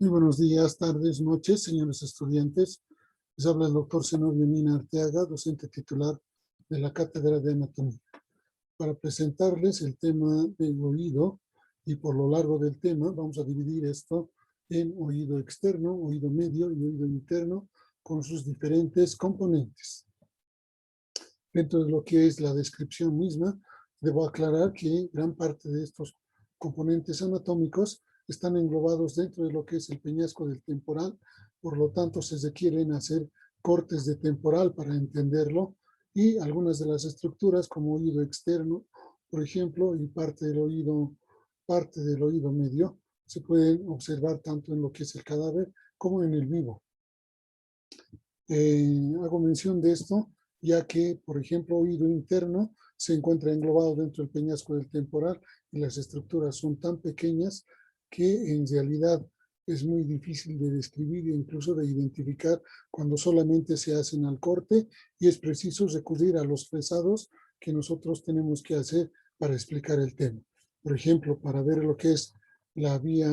Muy buenos días, tardes, noches, señores estudiantes. Les habla el doctor Zenobio Mina Arteaga, docente titular de la Cátedra de Anatomía, para presentarles el tema del oído, y por lo largo del tema vamos a dividir esto en oído externo, oído medio y oído interno con sus diferentes componentes. Dentro de lo que es la descripción misma, debo aclarar que gran parte de estos componentes anatómicos están englobados dentro de lo que es el peñasco del temporal, por lo tanto se requieren hacer cortes de temporal para entenderlo, y algunas de las estructuras como oído externo, por ejemplo, y parte del oído medio, se pueden observar tanto en lo que es el cadáver como en el vivo. Hago mención de esto, ya que, por ejemplo, oído interno se encuentra englobado dentro del peñasco del temporal y las estructuras son tan pequeñas que en realidad es muy difícil de describir e incluso de identificar cuando solamente se hacen al corte, y es preciso recurrir a los fresados que nosotros tenemos que hacer para explicar el tema. Por ejemplo, para ver lo que es la vía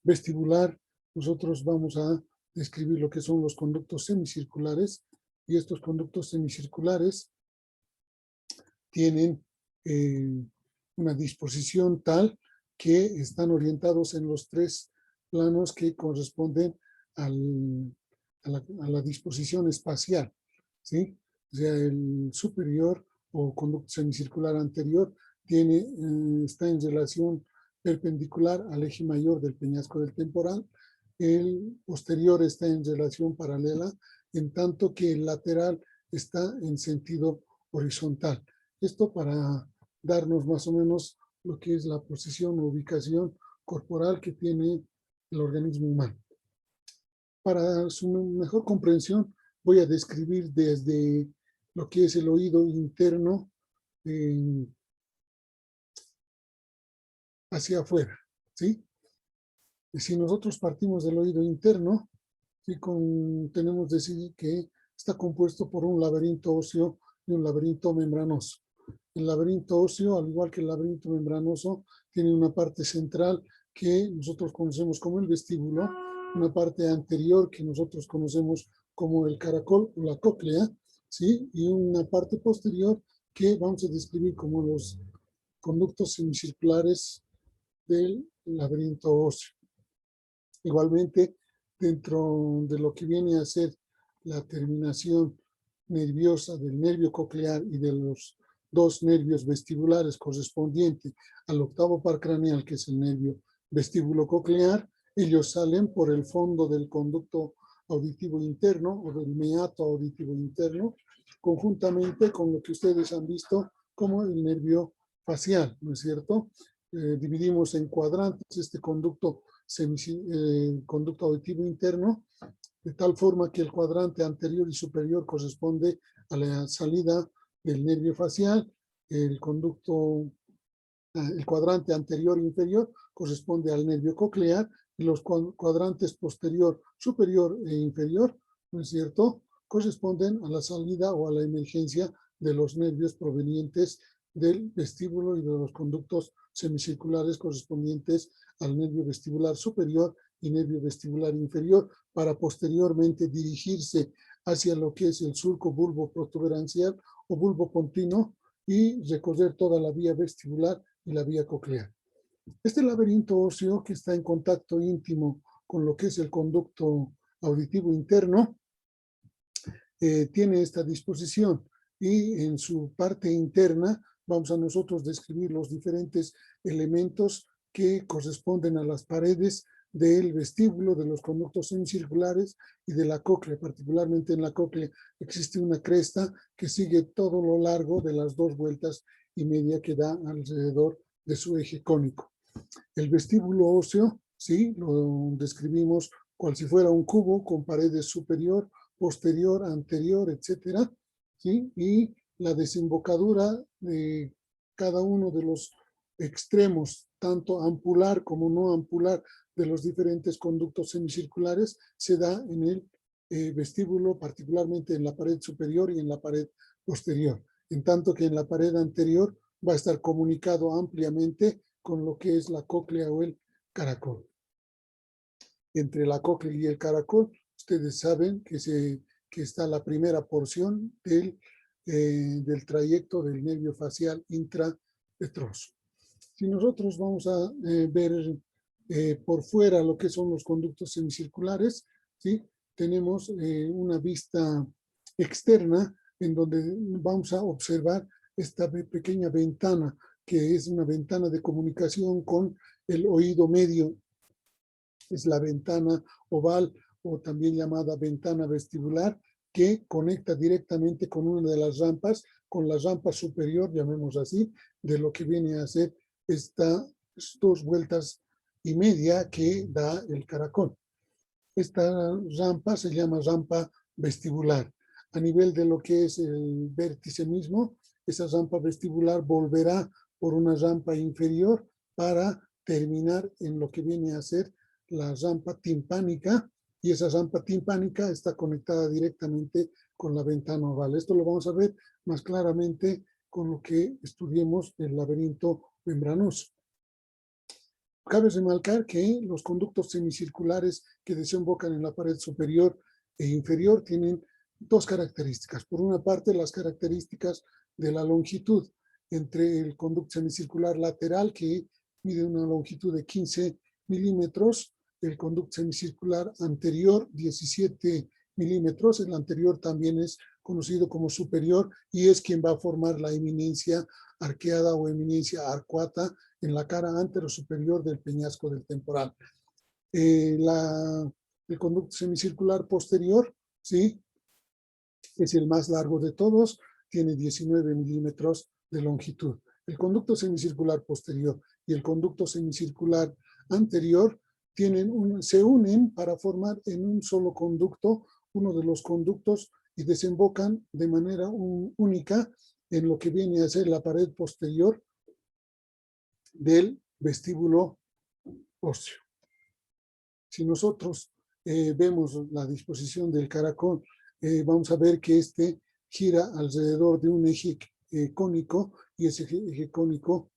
vestibular, nosotros vamos a describir lo que son los conductos semicirculares, y estos conductos semicirculares tienen una disposición tal que están orientados en los tres planos que corresponden a la disposición espacial, ¿sí? O sea, el superior o conducto semicircular anterior está en relación perpendicular al eje mayor del peñasco del temporal. El posterior está en relación paralela, en tanto que el lateral está en sentido horizontal. Esto para darnos más o menos lo que es la posición o ubicación corporal que tiene el organismo humano. Para su mejor comprensión, voy a describir desde lo que es el oído interno hacia afuera, ¿sí? Si nosotros partimos del oído interno, ¿sí? Tenemos que decir que está compuesto por un laberinto óseo y un laberinto membranoso. El laberinto óseo, al igual que el laberinto membranoso, tiene una parte central que nosotros conocemos como el vestíbulo, una parte anterior que nosotros conocemos como el caracol o la cóclea, ¿sí? Y una parte posterior que vamos a describir como los conductos semicirculares del laberinto óseo. Igualmente, dentro de lo que viene a ser la terminación nerviosa del nervio coclear y de los dos nervios vestibulares correspondientes al octavo par craneal, que es el nervio vestíbulo coclear, ellos salen por el fondo del conducto auditivo interno o del meato auditivo interno, conjuntamente con lo que ustedes han visto como el nervio facial, ¿no es cierto? Dividimos en cuadrantes este conducto conducto auditivo interno, de tal forma que el cuadrante anterior y superior corresponde a la salida del nervio facial, el cuadrante anterior e inferior corresponde al nervio coclear, y los cuadrantes posterior, superior e inferior, ¿no es cierto?, corresponden a la salida o a la emergencia de los nervios provenientes del vestíbulo y de los conductos semicirculares correspondientes al nervio vestibular superior y nervio vestibular inferior, para posteriormente dirigirse hacia lo que es el surco bulbo protuberancial o bulbo pontino y recorrer toda la vía vestibular y la vía coclear. Este laberinto óseo, que está en contacto íntimo con lo que es el conducto auditivo interno, tiene esta disposición, y en su parte interna vamos a nosotros describir los diferentes elementos que corresponden a las paredes del vestíbulo, de los conductos semicirculares y de la cóclea. Particularmente en la cóclea existe una cresta que sigue todo lo largo de las 2 vueltas y media que da alrededor de su eje cónico. El vestíbulo óseo, sí, lo describimos cual si fuera un cubo con paredes superior, posterior, anterior, etcétera, ¿sí? Y la desembocadura de cada uno de los extremos, tanto ampular como no ampular, de los diferentes conductos semicirculares, se da en el vestíbulo, particularmente en la pared superior y en la pared posterior, en tanto que en la pared anterior va a estar comunicado ampliamente con lo que es la cóclea o el caracol. entre la cóclea y el caracol, ustedes saben que está la primera porción del trayecto del nervio facial intrapetroso. Si nosotros vamos a ver por fuera lo que son los conductos semicirculares, ¿sí? Tenemos una vista externa en donde vamos a observar esta pequeña ventana, que es una ventana de comunicación con el oído medio. Es la ventana oval o también llamada ventana vestibular, que conecta directamente con una de las rampas, con la rampa superior, llamemos así, de lo que viene a ser estas 2 vueltas y media que da el caracol. Esta rampa se llama rampa vestibular. A nivel de lo que es el vértice mismo, esa rampa vestibular volverá por una rampa inferior para terminar en lo que viene a ser la rampa timpánica, y esa rampa timpánica está conectada directamente con la ventana oval. Esto lo vamos a ver más claramente con lo que estudiemos el laberinto membranoso. Cabe remarcar que los conductos semicirculares que desembocan en la pared superior e inferior tienen 2 características. Por una parte, las características de la longitud entre el conducto semicircular lateral, que mide una longitud de 15 milímetros, el conducto semicircular anterior, 17 milímetros. El anterior también es conocido como superior y es quien va a formar la eminencia arqueada o eminencia arcuata en la cara antero-superior del peñasco del temporal. El conducto semicircular posterior, ¿sí?, es el más largo de todos, tiene 19 milímetros de longitud. El conducto semicircular posterior y el conducto semicircular anterior se unen para formar en un solo conducto, uno de los conductos, y desembocan de manera única en lo que viene a ser la pared posterior del vestíbulo óseo. Si nosotros vemos la disposición del caracol, vamos a ver que este gira alrededor de un eje cónico, y ese eje cónico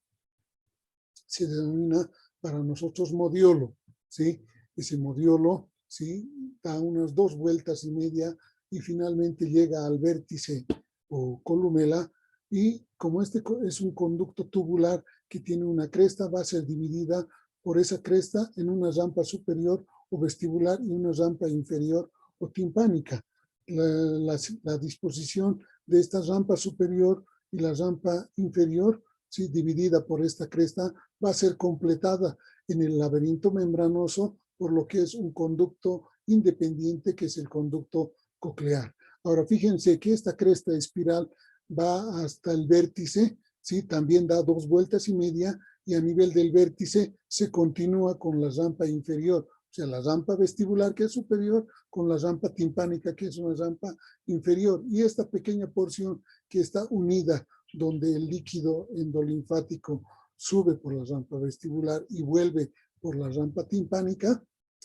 se denomina para nosotros modiolo, ¿sí? Ese modiolo, ¿sí?, da unas 2 vueltas y media y finalmente llega al vértice o columela, y como este es un conducto tubular que tiene una cresta, va a ser dividida por esa cresta en una rampa superior o vestibular y una rampa inferior o timpánica. La disposición de esta rampa superior y la rampa inferior, ¿sí?, dividida por esta cresta, va a ser completada en el laberinto membranoso por lo que es un conducto independiente, que es el conducto coclear. Ahora, fíjense que esta cresta espiral va hasta el vértice, ¿sí?, también da 2 vueltas y media, y a nivel del vértice se continúa con la rampa inferior, o sea, la rampa vestibular, que es superior, con la rampa timpánica, que es una rampa inferior, y esta pequeña porción que está unida, donde el líquido endolinfático sube por la rampa vestibular y vuelve por la rampa timpánica,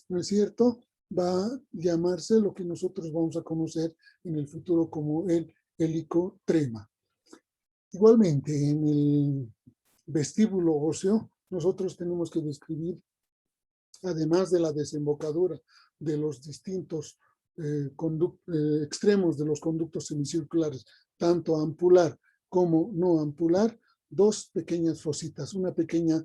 ¿no es cierto?, va a llamarse lo que nosotros vamos a conocer en el futuro como el helicotrema. Igualmente, en el vestíbulo óseo, nosotros tenemos que describir, además de la desembocadura de los distintos extremos de los conductos semicirculares, tanto ampular como no ampular, 2 pequeñas fositas, una pequeña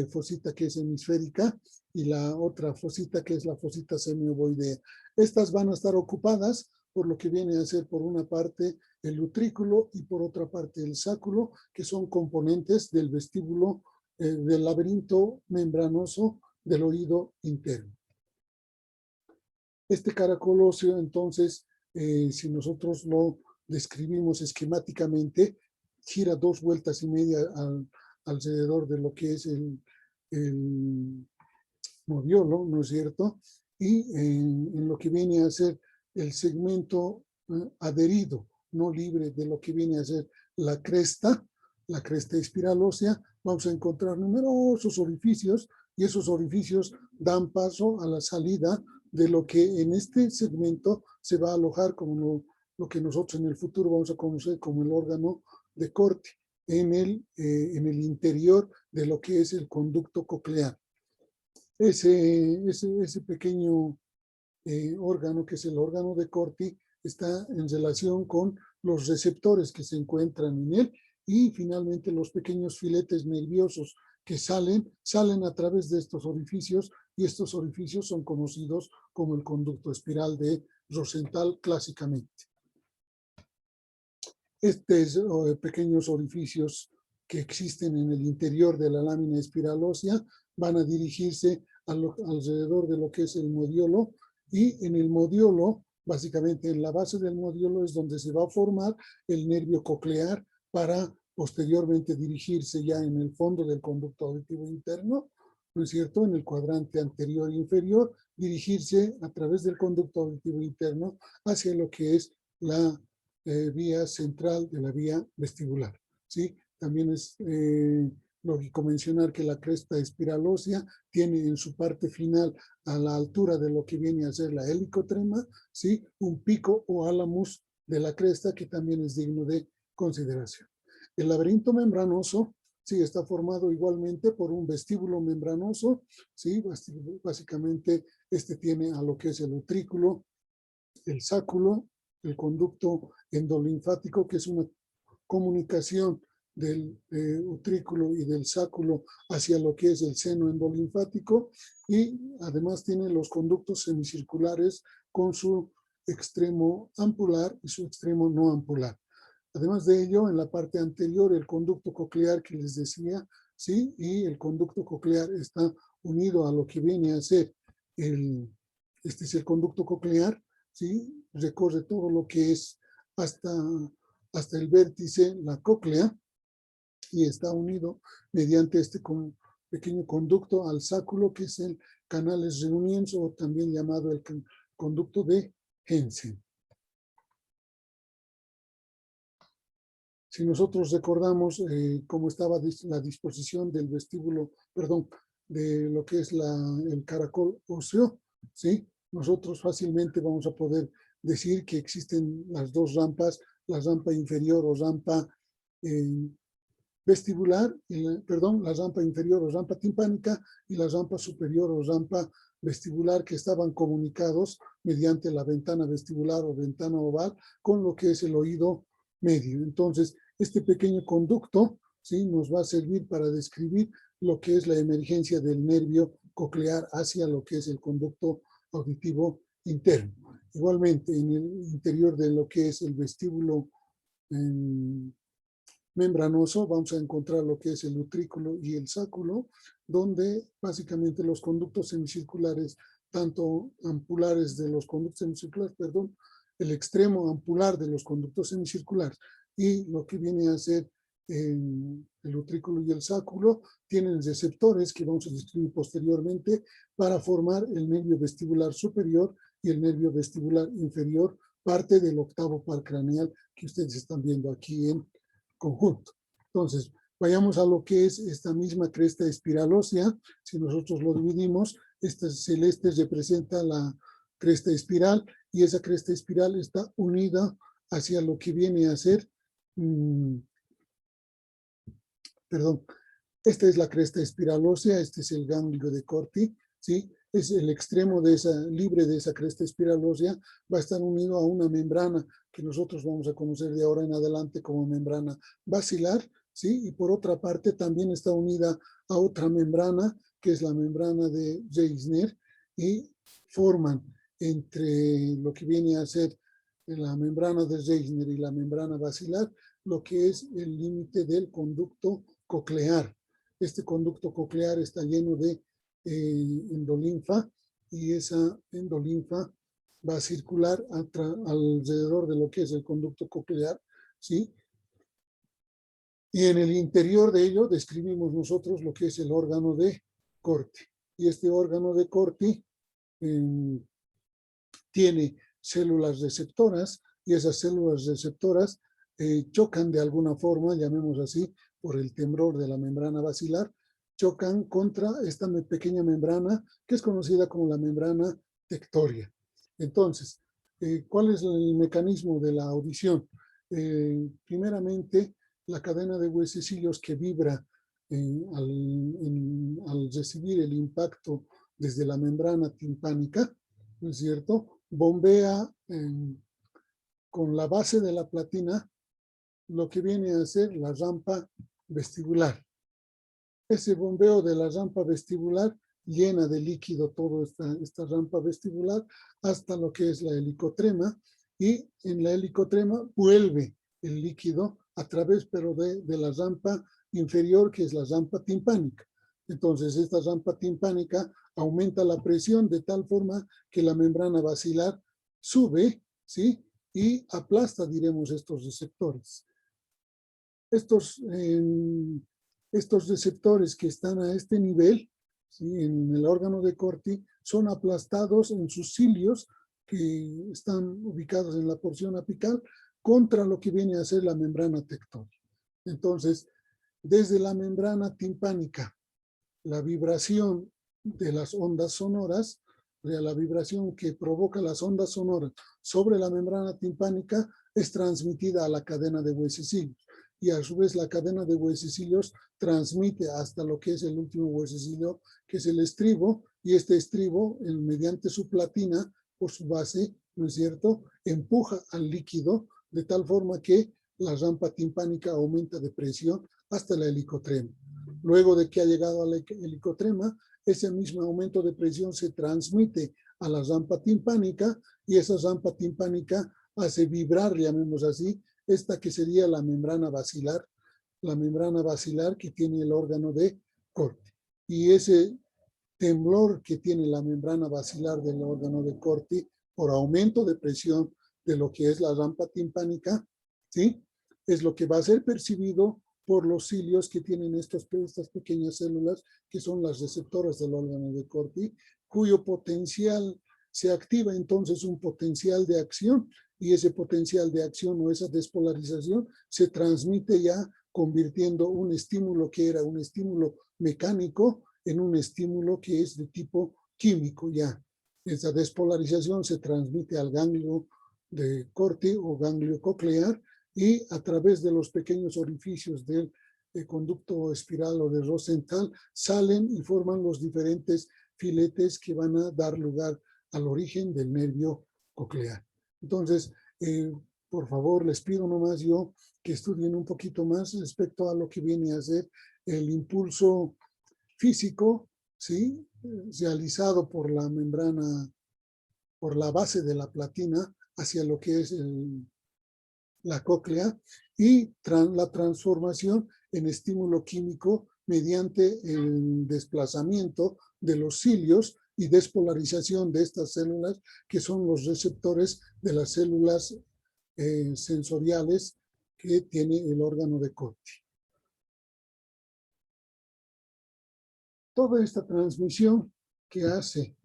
fosita que es hemisférica y la otra fosita que es la fosita semiovoidea. Estas van a estar ocupadas por lo que viene a ser, por una parte, el utrículo y por otra parte el sáculo, que son componentes del vestíbulo, del laberinto membranoso del oído interno. Este caracol óseo, entonces, si nosotros lo describimos esquemáticamente, gira 2 vueltas y media alrededor de lo que es el modiolo, ¿no es cierto? Y en lo que viene a ser el segmento adherido, no libre de lo que viene a ser la cresta espiral ósea, vamos a encontrar numerosos orificios, y esos orificios dan paso a la salida de lo que en este segmento se va a alojar como lo que nosotros en el futuro vamos a conocer como el órgano de corte, en el interior de lo que es el conducto coclear. ese pequeño órgano, que es el órgano de Corti, está en relación con los receptores que se encuentran en él y finalmente los pequeños filetes nerviosos que salen a través de estos orificios y estos orificios son conocidos como el conducto espiral de Rosenthal clásicamente. Estos pequeños orificios que existen en el interior de la lámina espiral ósea van a dirigirse alrededor de lo que es el modiolo, y en el modiolo, básicamente en la base del modiolo, es donde se va a formar el nervio coclear para posteriormente dirigirse ya en el fondo del conducto auditivo interno, ¿no es cierto?, en el cuadrante anterior e inferior, dirigirse a través del conducto auditivo interno hacia lo que es la vía central de la vía vestibular, ¿sí? También es lógico mencionar que la cresta espiral ósea tiene en su parte final, a la altura de lo que viene a ser la helicotrema, ¿sí?, un pico o álamos de la cresta que también es digno de consideración. El laberinto membranoso, sí, está formado igualmente por un vestíbulo membranoso, ¿sí? Básicamente este tiene a lo que es el utrículo, el sáculo, el conducto endolinfático, que es una comunicación del utrículo y del sáculo hacia lo que es el seno endolinfático, y además tiene los conductos semicirculares con su extremo ampular y su extremo no ampular. Además de ello, en la parte anterior, el conducto coclear que les decía, ¿sí? Y el conducto coclear está unido a lo que viene a ser este es el conducto coclear, ¿sí? Recorre todo lo que es hasta el vértice, la cóclea, y está unido mediante este pequeño conducto al sáculo, que es el canales reuniens, o también llamado el conducto de Hensen. Si nosotros recordamos cómo estaba la disposición del vestíbulo, perdón, de lo que es el caracol óseo, ¿sí? Nosotros fácilmente vamos a poder decir que existen las dos rampas, la rampa inferior o rampa vestibular, la rampa inferior o rampa timpánica, y la rampa superior o rampa vestibular, que estaban comunicados mediante la ventana vestibular o ventana oval con lo que es el oído medio. Entonces, este pequeño conducto, ¿sí?, nos va a servir para describir lo que es la emergencia del nervio coclear hacia lo que es el conducto auditivo interno. Igualmente, en el interior de lo que es el vestíbulo membranoso vamos a encontrar lo que es el utrículo y el sáculo, donde básicamente los conductos semicirculares, tanto ampulares de los conductos semicirculares, perdón, el extremo ampular de los conductos semicirculares y lo que viene a ser el utrículo y el sáculo, tienen receptores que vamos a describir posteriormente para formar el nervio vestibular superior y el nervio vestibular inferior, parte del octavo par craneal que ustedes están viendo aquí en conjunto. Entonces, vayamos a lo que es esta misma cresta espiral ósea. Si nosotros lo dividimos, esta celeste representa la cresta espiral, y esa cresta espiral está unida hacia lo que viene a ser, perdón, esta es la cresta espiral ósea, este es el ganglio de Corti, ¿sí? Es el extremo de libre de esa cresta espiral ósea, va a estar unido a una membrana que nosotros vamos a conocer de ahora en adelante como membrana basilar, ¿sí? Y por otra parte también está unida a otra membrana, que es la membrana de Reisner, y forman entre lo que viene a ser la membrana de Reisner y la membrana basilar lo que es el límite del conducto coclear. Este conducto coclear está lleno de endolinfa, y esa endolinfa va a circular alrededor de lo que es el conducto coclear, ¿sí? Y en el interior de ello describimos nosotros lo que es el órgano de Corti. Y este órgano de Corti tiene células receptoras, y esas células receptoras chocan de alguna forma, llamemos así, por el temblor de la membrana basilar, chocan contra esta pequeña membrana que es conocida como la membrana tectoria. Entonces, ¿cuál es el mecanismo de la audición? Primeramente, la cadena de huesecillos que vibra al recibir el impacto desde la membrana timpánica, ¿no es cierto? Bombea con la base de la platina lo que viene a ser la rampa vestibular. Ese bombeo de la rampa vestibular llena de líquido toda esta rampa vestibular hasta lo que es la helicotrema, y en la helicotrema vuelve el líquido a través pero de la rampa inferior, que es la rampa timpánica. Entonces esta rampa timpánica aumenta la presión de tal forma que la membrana basilar sube, ¿sí? Y aplasta, diremos, estos receptores. Estos receptores que están a este nivel, ¿sí?, en el órgano de Corti, son aplastados en sus cilios que están ubicados en la porción apical contra lo que viene a ser la membrana tectónica. Entonces, desde la membrana timpánica, la vibración de las ondas sonoras, o sea, la vibración que provoca las ondas sonoras sobre la membrana timpánica es transmitida a la cadena de huesecillos. Y a su vez la cadena de huesecillos transmite hasta lo que es el último huesecillo, que es el estribo, y este estribo, mediante su platina, por su base, ¿no es cierto?, empuja al líquido de tal forma que la rampa timpánica aumenta de presión hasta la helicotrema. Luego de que ha llegado a la helicotrema, ese mismo aumento de presión se transmite a la rampa timpánica, y esa rampa timpánica hace vibrar, llamemos así, esta que sería la membrana basilar que tiene el órgano de Corti. Y ese temblor que tiene la membrana basilar del órgano de Corti por aumento de presión de lo que es la rampa timpánica, ¿sí?, es lo que va a ser percibido por los cilios que tienen estas pequeñas células que son las receptoras del órgano de Corti, cuyo potencial se activa entonces un potencial de acción, y ese potencial de acción o esa despolarización se transmite ya convirtiendo un estímulo que era un estímulo mecánico en un estímulo que es de tipo químico ya. Esa despolarización se transmite al ganglio de Corti o ganglio coclear, y a través de los pequeños orificios del conducto espiral o de Rosenthal salen y forman los diferentes filetes que van a dar lugar al origen del nervio coclear. Entonces, por favor, les pido nomás yo que estudien un poquito más respecto a lo que viene a ser el impulso físico, ¿sí?, realizado por la membrana, por la base de la platina hacia lo que es la cóclea, y la transformación en estímulo químico mediante el desplazamiento de los cilios y despolarización de estas células que son los receptores de las células sensoriales que tiene el órgano de Corti. Toda esta transmisión que hace,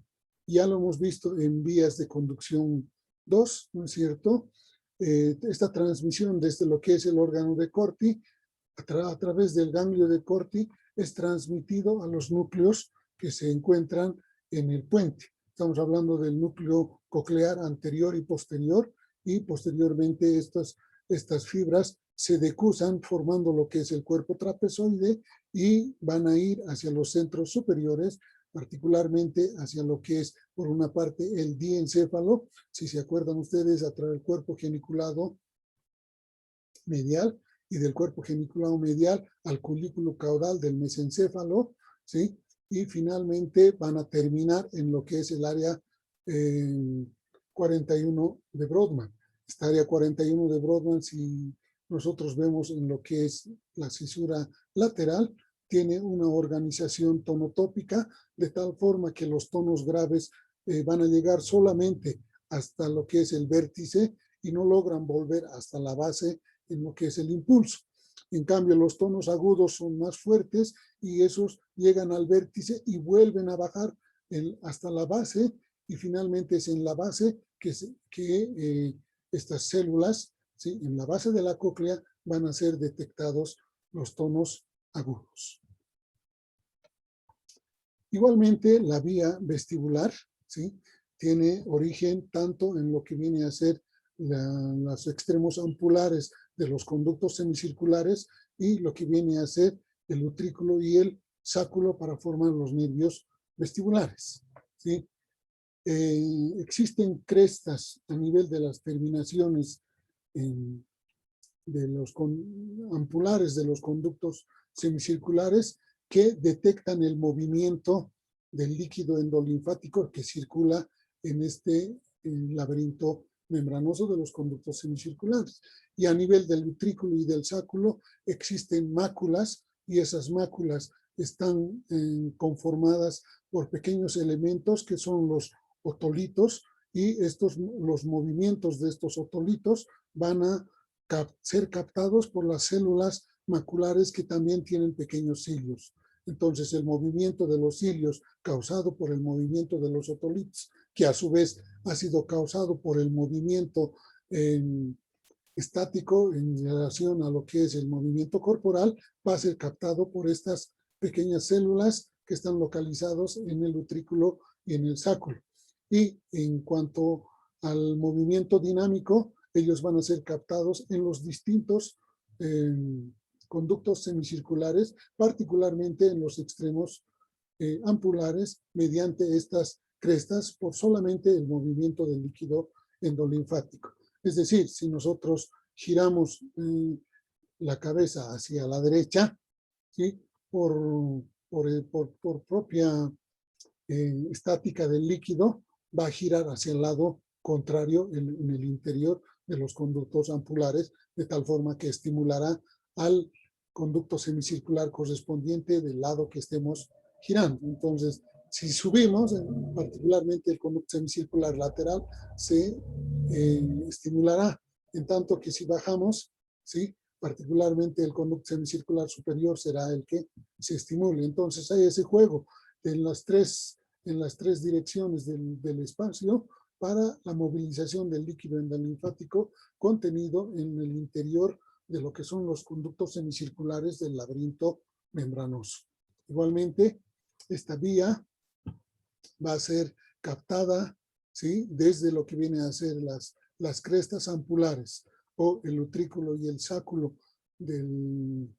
ya lo hemos visto en vías de conducción 2, ¿no es cierto?, esta transmisión desde lo que es el órgano de Corti a través del ganglio de Corti es transmitido a los núcleos que se encuentran en el puente. Estamos hablando del núcleo coclear anterior y posterior, y posteriormente estas fibras se decusan formando lo que es el cuerpo trapezoide y van a ir hacia los centros superiores, particularmente hacia lo que es, por una parte, el diencéfalo, si se acuerdan ustedes, a través del cuerpo geniculado medial, y del cuerpo geniculado medial al colículo caudal del mesencéfalo, ¿sí? Y finalmente van a terminar en lo que es el área 41 de Brodmann. Esta área 41 de Brodmann, si nosotros vemos en lo que es la cisura lateral, tiene una organización tonotópica de tal forma que los tonos graves van a llegar solamente hasta lo que es el vértice y no logran volver hasta la base en lo que es el impulso. En cambio, los tonos agudos son más fuertes y esos llegan al vértice y vuelven a bajar hasta la base, y finalmente es en la base que estas células, ¿sí?, en la base de la cóclea van a ser detectados los tonos agudos. Igualmente, la vía vestibular, ¿sí?, tiene origen tanto en lo que viene a ser los extremos ampulares de los conductos semicirculares y lo que viene a ser el utrículo y el sáculo para formar los nervios vestibulares. ¿sí? Existen crestas a nivel de las terminaciones de los ampulares de los conductos semicirculares que detectan el movimiento del líquido endolinfático que circula en este laberinto membranoso de los conductos semicirculares. Y a nivel del utrículo y del sáculo existen máculas, y esas máculas están conformadas por pequeños elementos que son los otolitos, y los movimientos de estos otolitos van a ser captados por las células maculares que también tienen pequeños cilios. Entonces, el movimiento de los cilios causado por el movimiento de los otolitos, que a su vez ha sido causado por el movimiento estático en relación a lo que es el movimiento corporal, va a ser captado por estas pequeñas células que están localizados en el utrículo y en el sáculo. Y en cuanto al movimiento dinámico, ellos van a ser captados en los distintos conductos semicirculares, particularmente en los extremos ampulares, mediante estas crestas por solamente el movimiento del líquido endolinfático. Es decir, si nosotros giramos la cabeza hacia la derecha, ¿sí? por propia estática del líquido, va a girar hacia el lado contrario en el interior de los conductos ampulares, de tal forma que estimulará al conducto semicircular correspondiente del lado que estemos girando. Entonces, si subimos, particularmente el conducto semicircular lateral, se estimulará, en tanto que si bajamos, ¿sí? particularmente el conducto semicircular superior será el que se estimule. Entonces hay ese juego en las tres direcciones del espacio para la movilización del líquido endolinfático contenido en el interior de lo que son los conductos semicirculares del laberinto membranoso. Igualmente, esta vía va a ser captada, ¿sí? desde lo que viene a ser las crestas ampulares o el utrículo y el sáculo del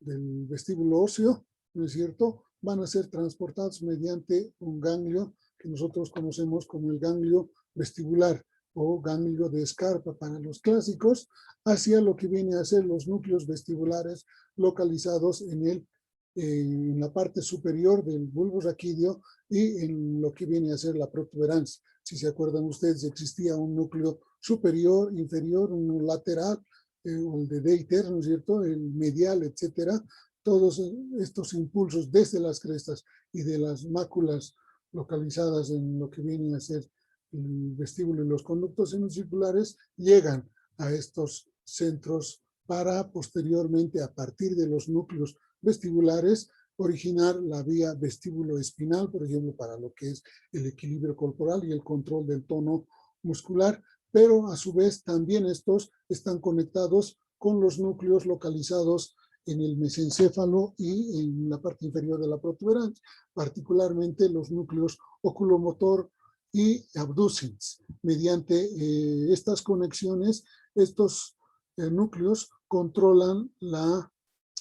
vestíbulo óseo, ¿no es cierto?, van a ser transportados mediante un ganglio que nosotros conocemos como el ganglio vestibular o ganglio de Scarpa para los clásicos, hacia lo que viene a ser los núcleos vestibulares localizados en la parte superior del bulbo raquídeo y en lo que viene a ser la protuberancia. Si se acuerdan ustedes, existía un núcleo superior, inferior, un lateral, el de Deiter, ¿no es cierto?, el medial, etcétera. Todos estos impulsos desde las crestas y de las máculas localizadas en lo que viene a ser el vestíbulo y los conductos semicirculares llegan a estos centros para posteriormente, a partir de los núcleos vestibulares, originar la vía vestíbulo espinal, por ejemplo, para lo que es el equilibrio corporal y el control del tono muscular, pero a su vez también estos están conectados con los núcleos localizados en el mesencéfalo y en la parte inferior de la protuberancia, particularmente los núcleos oculomotor y abducens. Mediante estas conexiones, estos núcleos controlan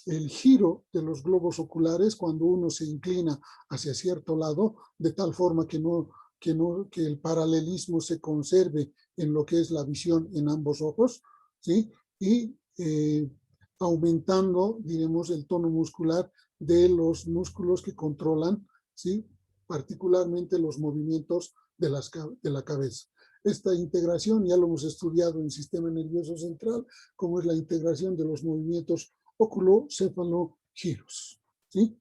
el giro de los globos oculares cuando uno se inclina hacia cierto lado, de tal forma que el paralelismo se conserve en lo que es la visión en ambos ojos, ¿sí? Y aumentando, diremos, el tono muscular de los músculos que controlan, ¿sí?, particularmente los movimientos de la cabeza. Esta integración ya lo hemos estudiado en el sistema nervioso central, como es la integración de los movimientos óculo-céfalo-giros, ¿sí?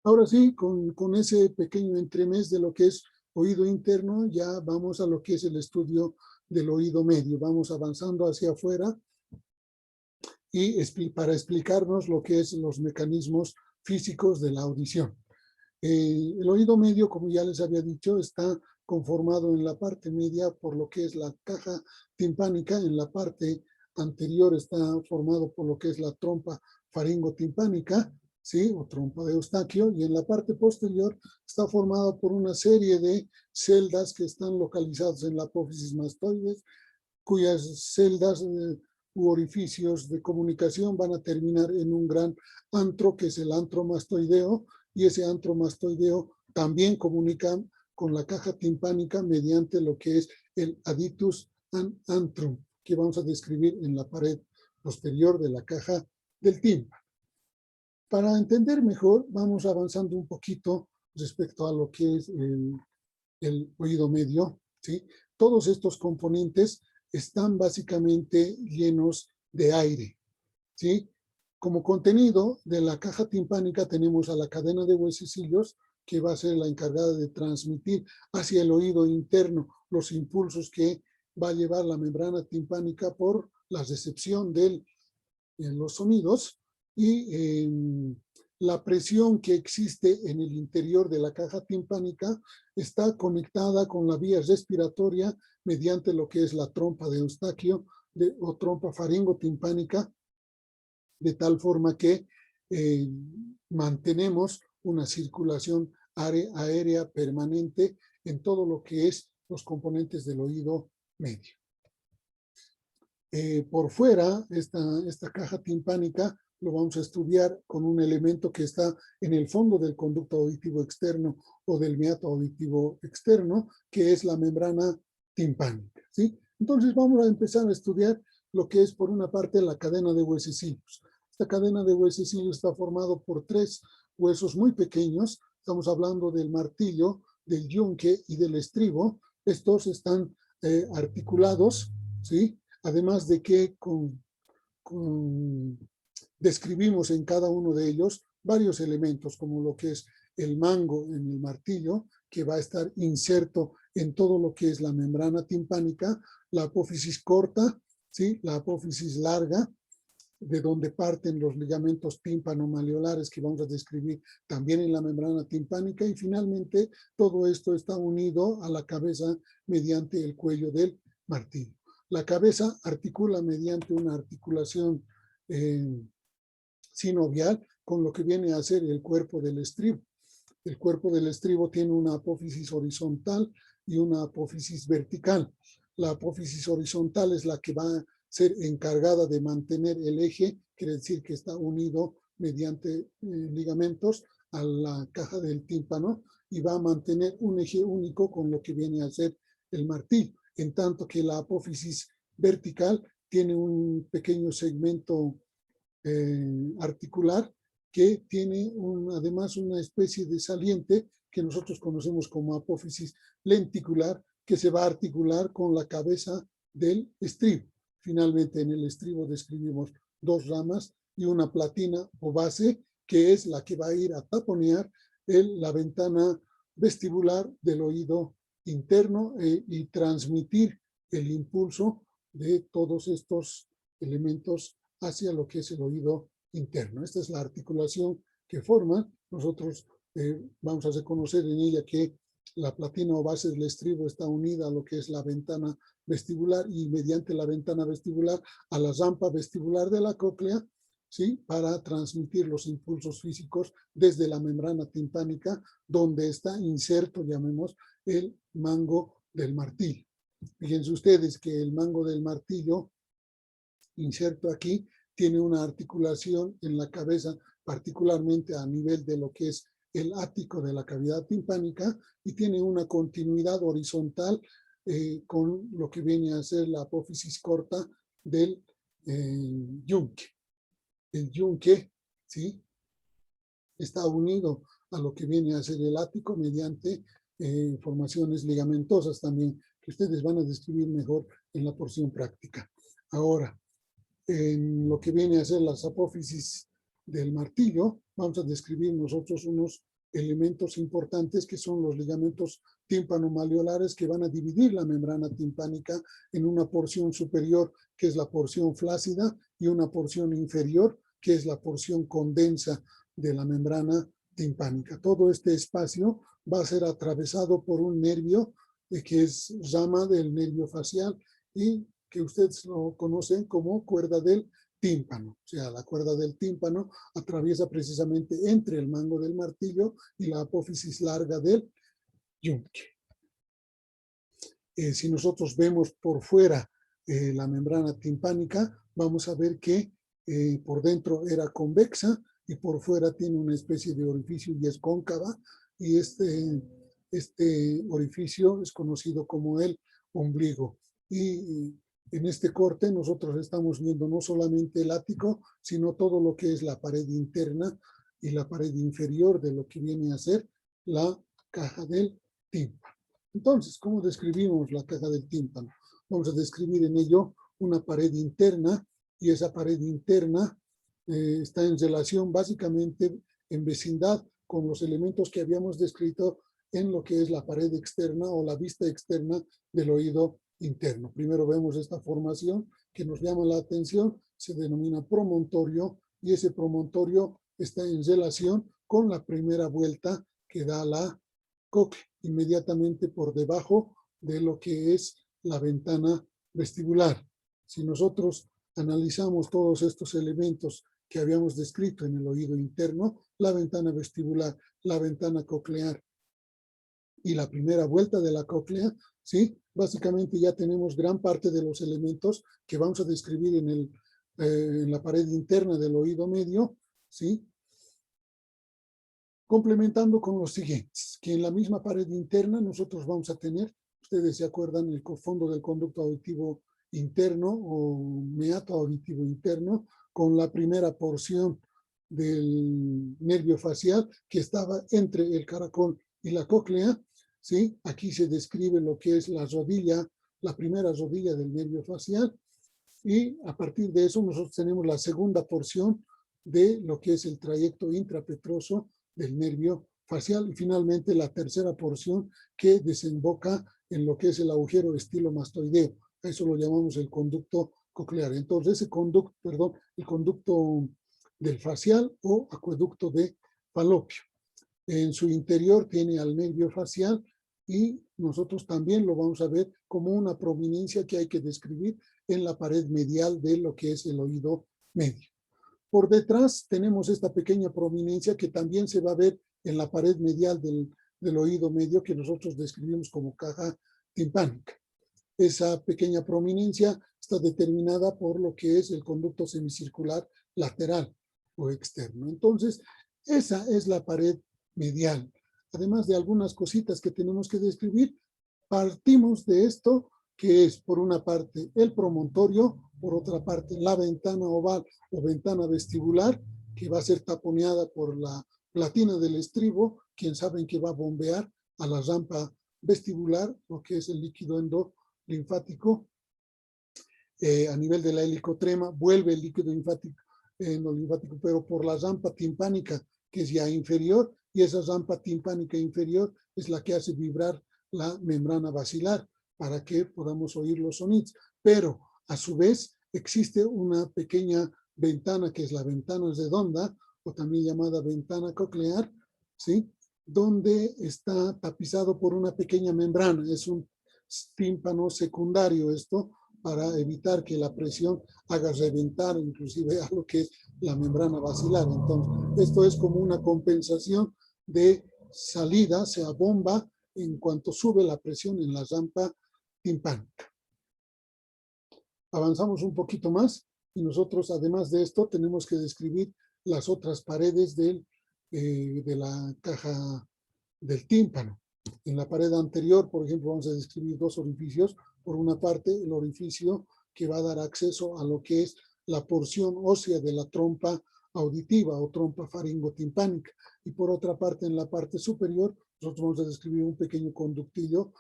Ahora sí, con ese pequeño entremés de lo que es oído interno, ya vamos a lo que es el estudio del oído medio. Vamos avanzando hacia afuera y para explicarnos lo que es los mecanismos físicos de la audición. El oído medio, como ya les había dicho, está conformado en la parte media por lo que es la caja timpánica. En la parte anterior está formado por lo que es la trompa faringotimpánica, ¿sí?, o trompa de Eustaquio, y en la parte posterior está formada por una serie de celdas que están localizadas en la apófisis mastoides, cuyas celdas u orificios de comunicación van a terminar en un gran antro, que es el antro mastoideo, y ese antro mastoideo también comunica con la caja timpánica mediante lo que es el adictus antrum, que vamos a describir en la pared posterior de la caja del tímpano. Para entender mejor, vamos avanzando un poquito respecto a lo que es el oído medio, ¿sí? Todos estos componentes están básicamente llenos de aire, ¿sí? Como contenido de la caja timpánica tenemos a la cadena de huesecillos, que va a ser la encargada de transmitir hacia el oído interno los impulsos que va a llevar la membrana timpánica por la recepción de los sonidos, y la presión que existe en el interior de la caja timpánica está conectada con la vía respiratoria mediante lo que es la trompa de Eustaquio o trompa faringotimpánica, de tal forma que mantenemos una circulación aérea permanente en todo lo que es los componentes del oído medio. Por fuera, esta caja timpánica lo vamos a estudiar con un elemento que está en el fondo del conducto auditivo externo o del meato auditivo externo, que es la membrana timpánica, ¿sí? Entonces vamos a empezar a estudiar lo que es, por una parte, la cadena de huesecillos. Esta cadena de huesecillos está formada por 3 huesos muy pequeños. Estamos hablando del martillo, del yunque y del estribo. Estos están articulados, ¿sí? Además de que describimos en cada uno de ellos varios elementos, como lo que es el mango en el martillo, que va a estar inserto en todo lo que es la membrana timpánica, la apófisis corta, ¿sí? La apófisis larga, de donde parten los ligamentos tímpano-maleolares que vamos a describir también en la membrana timpánica, y finalmente todo esto está unido a la cabeza mediante el cuello del martillo. La cabeza articula mediante una articulación sinovial con lo que viene a ser el cuerpo del estribo. El cuerpo del estribo tiene una apófisis horizontal y una apófisis vertical. La apófisis horizontal es la que va a ser encargada de mantener el eje, quiere decir que está unido mediante ligamentos a la caja del tímpano, y va a mantener un eje único con lo que viene a ser el martillo, en tanto que la apófisis vertical tiene un pequeño segmento articular que tiene además una especie de saliente que nosotros conocemos como apófisis lenticular, que se va a articular con la cabeza del estribo. Finalmente, en el estribo describimos 2 ramas y una platina o base, que es la que va a ir a taponear la ventana vestibular del oído interno y transmitir el impulso de todos estos elementos hacia lo que es el oído interno. Esta es la articulación que forman. Nosotros vamos a reconocer en ella que la platina o base del estribo está unida a lo que es la ventana vestibular, y mediante la ventana vestibular a la rampa vestibular de la cóclea, ¿sí? Para transmitir los impulsos físicos desde la membrana timpánica, donde está inserto, llamemos, el mango del martillo. Fíjense ustedes que el mango del martillo inserto aquí tiene una articulación en la cabeza, particularmente a nivel de lo que es el ático de la cavidad timpánica, y tiene una continuidad horizontal con lo que viene a ser la apófisis corta del yunque. El yunque, ¿sí?, está unido a lo que viene a ser el ático mediante formaciones ligamentosas también, que ustedes van a describir mejor en la porción práctica. Ahora, en lo que viene a ser las apófisis del martillo, vamos a describir nosotros unos elementos importantes que son los ligamentos tímpano-maleolares, que van a dividir la membrana timpánica en una porción superior, que es la porción flácida, y una porción inferior, que es la porción condensa de la membrana timpánica. Todo este espacio va a ser atravesado por un nervio que es rama del nervio facial y que ustedes lo conocen como cuerda del tímpano. O sea, la cuerda del tímpano atraviesa precisamente entre el mango del martillo y la apófisis larga del yunque. Si nosotros vemos por fuera la membrana timpánica, vamos a ver que por dentro era convexa y por fuera tiene una especie de orificio y es cóncava, y este orificio es conocido como el ombligo. Y en este corte nosotros estamos viendo no solamente el ático, sino todo lo que es la pared interna y la pared inferior de lo que viene a ser la caja del tímpano. Entonces, ¿cómo describimos la caja del tímpano? Vamos a describir en ello una pared interna, y esa pared interna está en relación básicamente en vecindad con los elementos que habíamos descrito en lo que es la pared externa o la vista externa del oído interno. Primero vemos esta formación que nos llama la atención, se denomina promontorio, y ese promontorio está en relación con la primera vuelta que da la cóclea, inmediatamente por debajo de lo que es la ventana vestibular. Si nosotros analizamos todos estos elementos que habíamos descrito en el oído interno, la ventana vestibular, la ventana coclear y la primera vuelta de la cóclea, ¿sí? Básicamente ya tenemos gran parte de los elementos que vamos a describir en la pared interna del oído medio, ¿sí? Complementando con los siguientes, que en la misma pared interna nosotros vamos a tener, ustedes se acuerdan, el fondo del conducto auditivo interno o meato auditivo interno, con la primera porción del nervio facial que estaba entre el caracol y la cóclea, ¿sí? Aquí se describe lo que es la rodilla, la primera rodilla del nervio facial, y a partir de eso nosotros tenemos la segunda porción de lo que es el trayecto intrapetroso del nervio facial, y finalmente la tercera porción que desemboca en lo que es el agujero estilomastoideo. A eso lo llamamos el conducto coclear. Entonces ese conducto, perdón, el conducto del facial o acueducto de Falopio. En su interior tiene al nervio facial, y nosotros también lo vamos a ver como una prominencia que hay que describir en la pared medial de lo que es el oído medio. Por detrás tenemos esta pequeña prominencia que también se va a ver en la pared medial del oído medio, que nosotros describimos como caja timpánica. Esa pequeña prominencia está determinada por lo que es el conducto semicircular lateral o externo. Entonces, esa es la pared medial. Además de algunas cositas que tenemos que describir, partimos de esto, que es por una parte el promontorio, por otra parte la ventana oval o ventana vestibular, que va a ser taponeada por la platina del estribo, quien saben que va a bombear a la rampa vestibular, lo que es el líquido endolinfático. A nivel de la helicotrema, vuelve el líquido endolinfático, pero por la rampa timpánica, que es ya inferior, y esa rampa timpánica inferior es la que hace vibrar la membrana basilar para que podamos oír los sonidos. Pero a su vez existe una pequeña ventana, que es la ventana redonda, o también llamada ventana coclear, ¿sí? Donde está tapizado por una pequeña membrana. Es un tímpano secundario esto, para evitar que la presión haga reventar inclusive a lo que es la membrana basilar. Entonces, esto es como una compensación de salida, sea bomba, en cuanto sube la presión en la rampa timpánica. Avanzamos un poquito más, y nosotros, además de esto, tenemos que describir las otras paredes de la caja del tímpano. En la pared anterior, por ejemplo, vamos a describir dos orificios. Por una parte, el orificio que va a dar acceso a lo que es la porción ósea de la trompa auditiva o trompa faringotimpánica. Y por otra parte, en la parte superior, nosotros vamos a describir un pequeño conductillo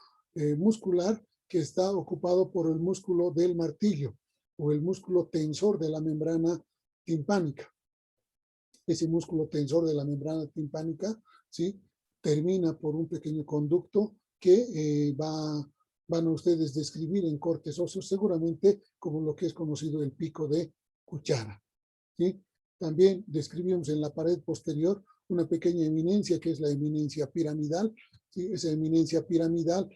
muscular que está ocupado por el músculo del martillo o el músculo tensor de la membrana timpánica. Ese músculo tensor de la membrana timpánica, ¿sí?, termina por un pequeño conducto que van a ustedes describir en cortes óseos, seguramente como lo que es conocido el pico de cuchara, ¿sí? También describimos en la pared posterior una pequeña eminencia, que es la eminencia piramidal, ¿sí? Esa eminencia piramidal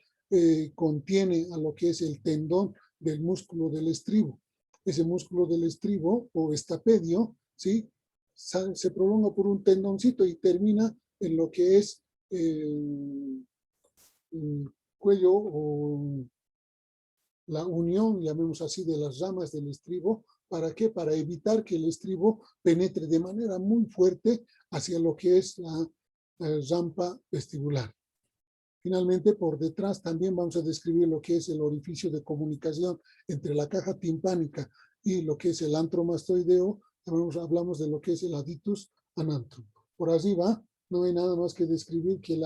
contiene a lo que es el tendón del músculo del estribo. Ese músculo del estribo o estapedio, ¿sí?, se prolonga por un tendoncito y termina en lo que es el cuello o la unión, llamemos así, de las ramas del estribo. ¿Para qué? Para evitar que el estribo penetre de manera muy fuerte hacia lo que es la rampa vestibular. Finalmente, por detrás también vamos a describir lo que es el orificio de comunicación entre la caja timpánica y lo que es el antromastoideo. Hablamos de lo que es el aditus anantrum. Por allí va, no hay nada más que describir que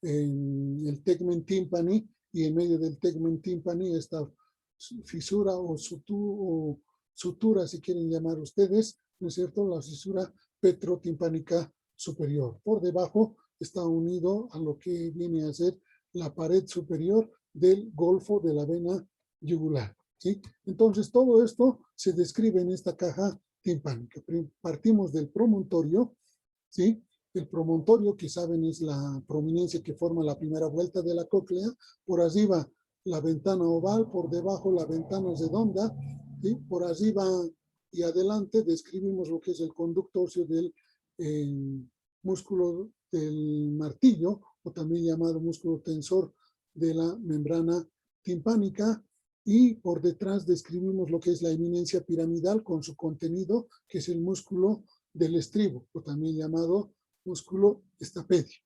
el tegmen timpani, y en medio del tegmen timpani esta fisura o sutura, si quieren llamar ustedes, ¿no es cierto? La fisura petrotimpánica superior. Por debajo está unido a lo que viene a ser la pared superior del golfo de la vena yugular, ¿sí? Entonces, todo esto se describe en esta caja timpánica. Partimos del promontorio, ¿sí? El promontorio, que saben, es la prominencia que forma la primera vuelta de la cóclea. Por arriba la ventana oval, por debajo la ventana redonda, ¿sí? Por arriba y adelante describimos lo que es el conducto óseo del músculo del martillo, o también llamado músculo tensor de la membrana timpánica, y por detrás describimos lo que es la eminencia piramidal con su contenido, que es el músculo del estribo, o también llamado músculo estapedio.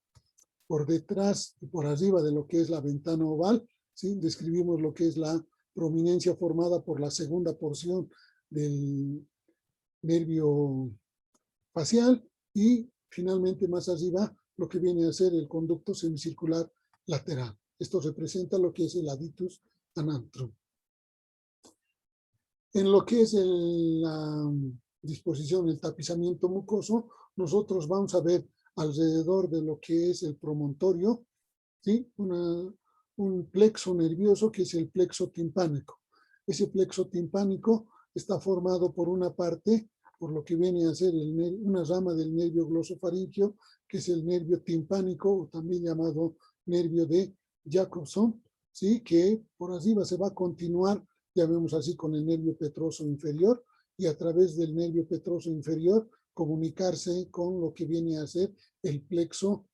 Por detrás y por arriba de lo que es la ventana oval, ¿sí? Describimos lo que es la prominencia formada por la segunda porción del nervio facial, y finalmente más arriba lo que viene a ser el conducto semicircular lateral. Esto representa lo que es el aditus anantrum. En lo que es la disposición, el tapizamiento mucoso, nosotros vamos a ver alrededor de lo que es el promontorio, ¿sí? Un plexo nervioso que es el plexo timpánico. Ese plexo timpánico está formado por una parte, por lo que viene a ser una rama del nervio glosofaringeo, que es el nervio timpánico, o también llamado nervio de Jacobson, ¿sí? Que por arriba se va a continuar, llamemos así, con el nervio petroso inferior, y a través del nervio petroso inferior comunicarse con lo que viene a ser el plexo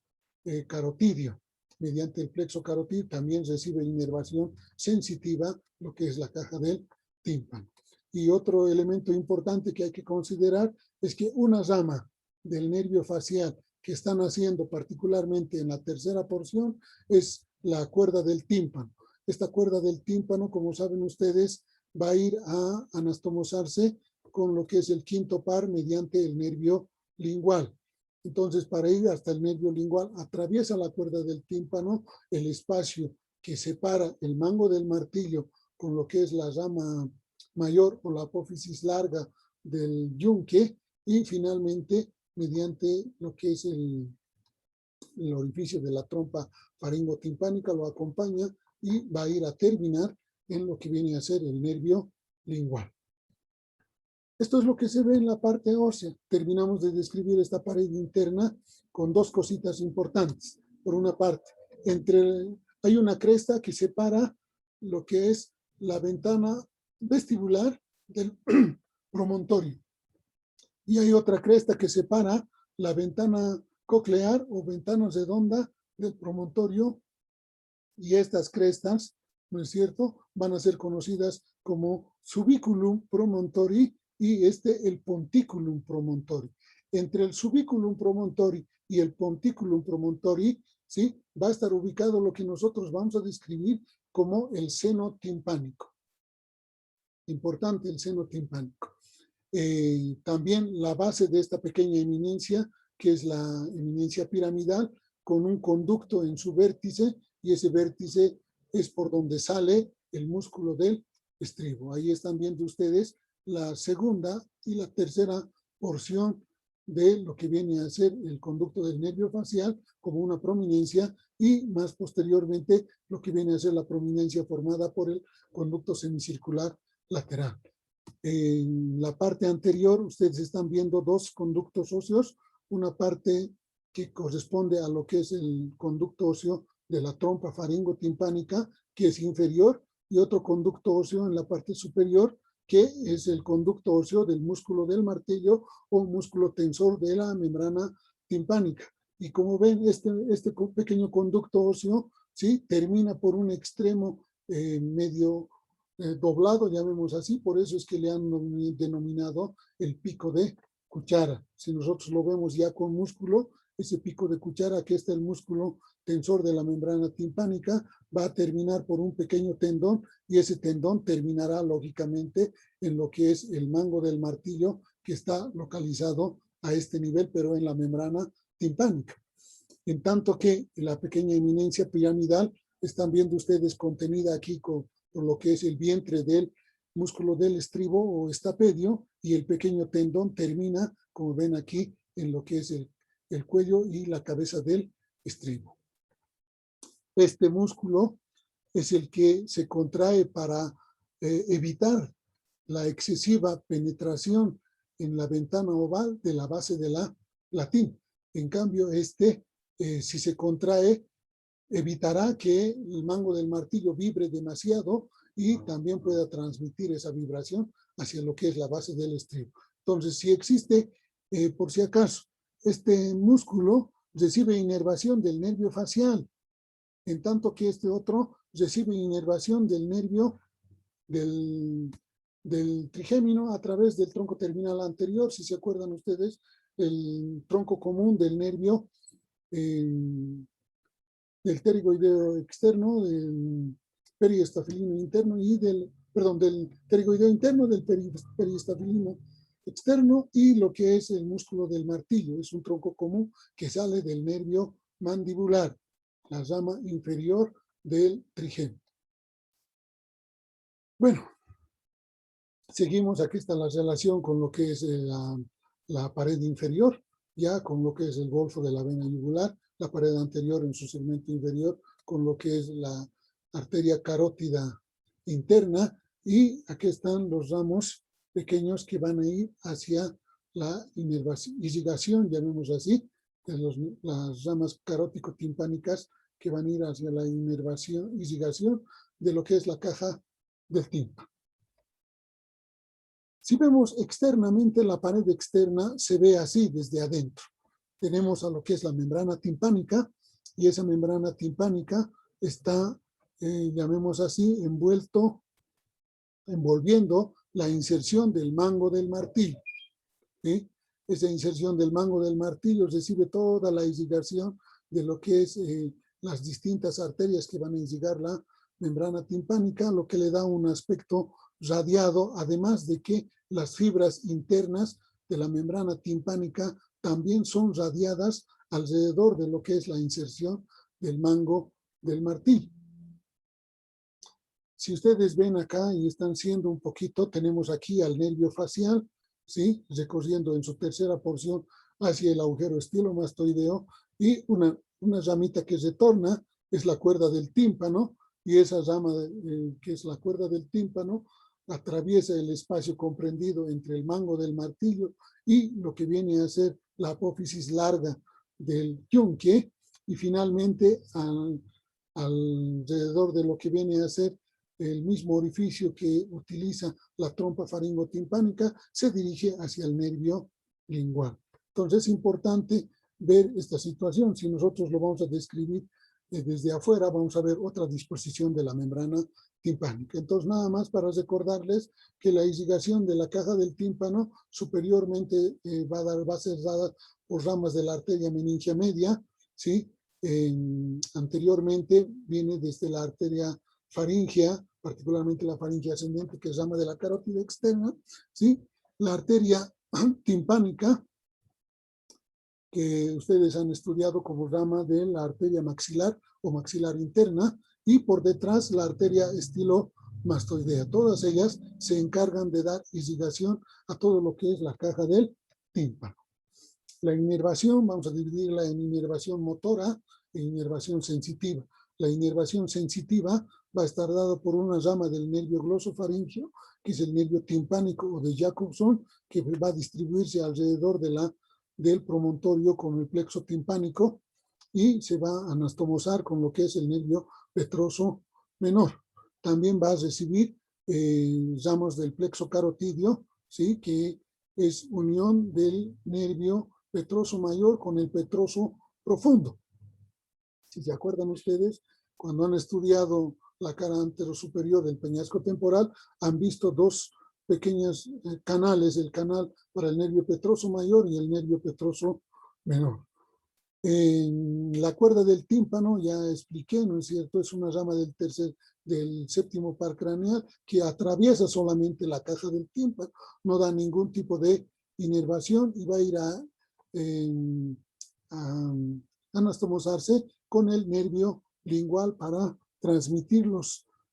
carotidio. Mediante el plexo carotidio también recibe inervación sensitiva, lo que es la caja del tímpano. Y otro elemento importante que hay que considerar es que una rama del nervio facial que están haciendo particularmente en la tercera porción es la cuerda del tímpano. Esta cuerda del tímpano, como saben ustedes, va a ir a anastomosarse con lo que es el quinto par mediante el nervio lingual. Entonces, para ir hasta el nervio lingual, atraviesa la cuerda del tímpano, el espacio que separa el mango del martillo con lo que es la rama mayor o la apófisis larga del yunque, y finalmente, mediante lo que es el orificio de la trompa faringotimpánica, lo acompaña y va a ir a terminar en lo que viene a ser el nervio lingual. Esto es lo que se ve en la parte ósea. Terminamos de describir esta pared interna con dos cositas importantes. Por una parte, hay una cresta que separa lo que es la ventana vestibular del promontorio. Y hay otra cresta que separa la ventana coclear o ventana redonda del promontorio. Y estas crestas, ¿no es cierto?, van a ser conocidas como subiculum promontori y el ponticulum promontori. Entre el subiculum promontori y el ponticulum promontori, ¿sí?, va a estar ubicado lo que nosotros vamos a describir como el seno timpánico. Importante el seno timpánico. También la base de esta pequeña eminencia, que es la eminencia piramidal, con un conducto en su vértice, y ese vértice es por donde sale el músculo del estribo. Ahí están viendo ustedes la segunda y la tercera porción de lo que viene a ser el conducto del nervio facial como una prominencia, y más posteriormente lo que viene a ser la prominencia formada por el conducto semicircular lateral. En la parte anterior ustedes están viendo dos conductos óseos, una parte que corresponde a lo que es el conducto óseo de la trompa faringotimpánica, que es inferior, y otro conducto óseo en la parte superior, que es el conducto óseo del músculo del martillo o músculo tensor de la membrana timpánica. Y como ven, este pequeño conducto óseo, ¿sí?, termina por un extremo medio doblado, llamemos así, por eso es que le han denominado el pico de cuchara. Si nosotros lo vemos ya con músculo, ese pico de cuchara que está el músculo tensor de la membrana timpánica, va a terminar por un pequeño tendón y ese tendón terminará lógicamente en lo que es el mango del martillo que está localizado a este nivel, pero en la membrana timpánica. En tanto que la pequeña eminencia piramidal están viendo ustedes contenida aquí por lo que es el vientre del músculo del estribo o estapedio y el pequeño tendón termina, como ven aquí, en lo que es el cuello y la cabeza del estribo. Este músculo es el que se contrae para evitar la excesiva penetración en la ventana oval de la base de la platina. En cambio, si se contrae, evitará que el mango del martillo vibre demasiado y también pueda transmitir esa vibración hacia lo que es la base del estribo. Entonces, si existe, por si acaso, este músculo recibe inervación del nervio facial, en tanto que este otro recibe inervación del nervio del trigémino a través del tronco terminal anterior. Si se acuerdan ustedes, el tronco común del nervio del pterigoideo externo, del periestafilino interno y del pterigoideo interno, del periestafilino externo y lo que es el músculo del martillo. Es un tronco común que sale del nervio mandibular, la rama inferior del trigémino. Bueno, seguimos. Aquí está la relación con lo que es la pared inferior, ya con lo que es el golfo de la vena yugular, la pared anterior en su segmento inferior con lo que es la arteria carótida interna, y aquí están los ramos pequeños que van a ir hacia la irrigación, llamémoslo así, de las ramas carótico-timpánicas que van a ir hacia la irrigación de lo que es la caja del tímpano. Si vemos externamente, la pared externa se ve así desde adentro. Tenemos a lo que es la membrana timpánica y esa membrana timpánica está, llamemos así, envolviendo la inserción del mango del martillo. ¿Sí? Esa inserción del mango del martillo recibe toda la irrigación de lo que es las distintas arterias que van a irrigar la membrana timpánica, lo que le da un aspecto radiado, además de que las fibras internas de la membrana timpánica también son radiadas alrededor de lo que es la inserción del mango del martillo. Si ustedes ven acá y están siendo un poquito, tenemos aquí al nervio facial, ¿sí? Recorriendo en su tercera porción hacia el agujero estilomastoideo, y una ramita que retorna es la cuerda del tímpano, y esa rama que es la cuerda del tímpano atraviesa el espacio comprendido entre el mango del martillo y lo que viene a ser la apófisis larga del yunque, y finalmente alrededor de lo que viene a ser el mismo orificio que utiliza la trompa faringotimpánica, se dirige hacia el nervio lingual. Entonces es importante ver esta situación. Si nosotros lo vamos a describir desde afuera, vamos a ver otra disposición de la membrana timpánica. Entonces, nada más para recordarles que la irrigación de la caja del tímpano superiormente va a ser dada por ramas de la arteria meningia media, ¿sí? Anteriormente viene desde la arteria faringea, particularmente la faringe ascendente, que es rama de la carótida externa, ¿sí? La arteria timpánica, que ustedes han estudiado como rama de la arteria maxilar o maxilar interna, y por detrás la arteria estilomastoidea. Todas ellas se encargan de dar irrigación a todo lo que es la caja del tímpano. La inervación, vamos a dividirla en inervación motora e inervación sensitiva. La inervación sensitiva va a estar dada por una rama del nervio glosofaringeo, que es el nervio timpánico o de Jacobson, que va a distribuirse alrededor del promontorio con el plexo timpánico y se va a anastomosar con lo que es el nervio petroso menor. También va a recibir ramas del plexo carotidio, ¿sí? Que es unión del nervio petroso mayor con el petroso profundo. Si se acuerdan ustedes, cuando han estudiado la cara anterosuperior del peñasco temporal, han visto dos pequeños canales, el canal para el nervio petroso mayor y el nervio petroso menor. En la cuerda del tímpano, ya expliqué, ¿no es cierto? Es una rama del séptimo par craneal que atraviesa solamente la caja del tímpano, no da ningún tipo de inervación y va a ir a anastomosarse con el nervio lingual para transmitir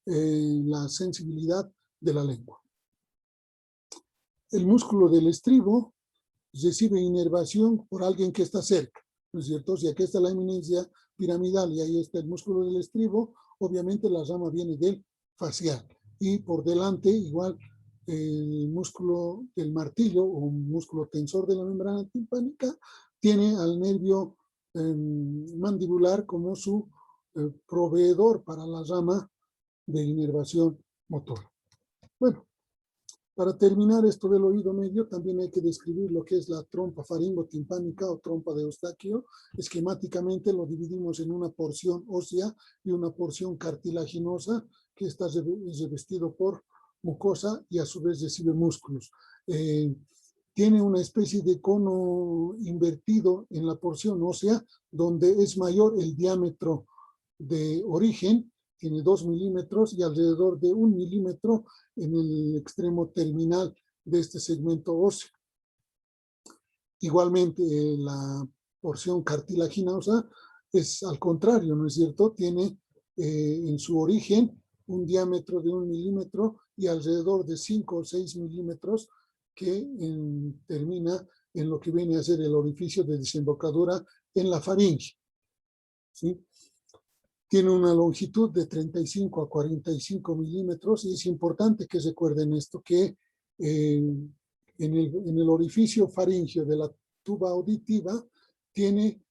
la sensibilidad de la lengua. El músculo del estribo recibe inervación por alguien que está cerca, ¿no es cierto? Si aquí está la eminencia piramidal y ahí está el músculo del estribo, obviamente la rama viene del facial. Y por delante, igual, el músculo del martillo o un músculo tensor de la membrana timpánica tiene al nervio mandibular como su proveedor para la rama de inervación motora. Bueno, para terminar esto del oído medio, también hay que describir lo que es la trompa faringotimpánica o trompa de Eustaquio. Esquemáticamente lo dividimos en una porción ósea y una porción cartilaginosa que está revestido por mucosa y a su vez recibe músculos. Tiene una especie de cono invertido en la porción ósea, donde es mayor el diámetro de origen, tiene 2 milímetros y alrededor de 1 milímetro en el extremo terminal de este segmento óseo. Igualmente, la porción cartilaginosa es al contrario, ¿no es cierto? Tiene en su origen un diámetro de 1 milímetro y alrededor de 5 o 6 milímetros que termina en lo que viene a ser el orificio de desembocadura en la faringe, ¿sí? Tiene una longitud de 35 a 45 milímetros y es importante que recuerden esto, que en el orificio faríngeo de la tuba auditiva tiene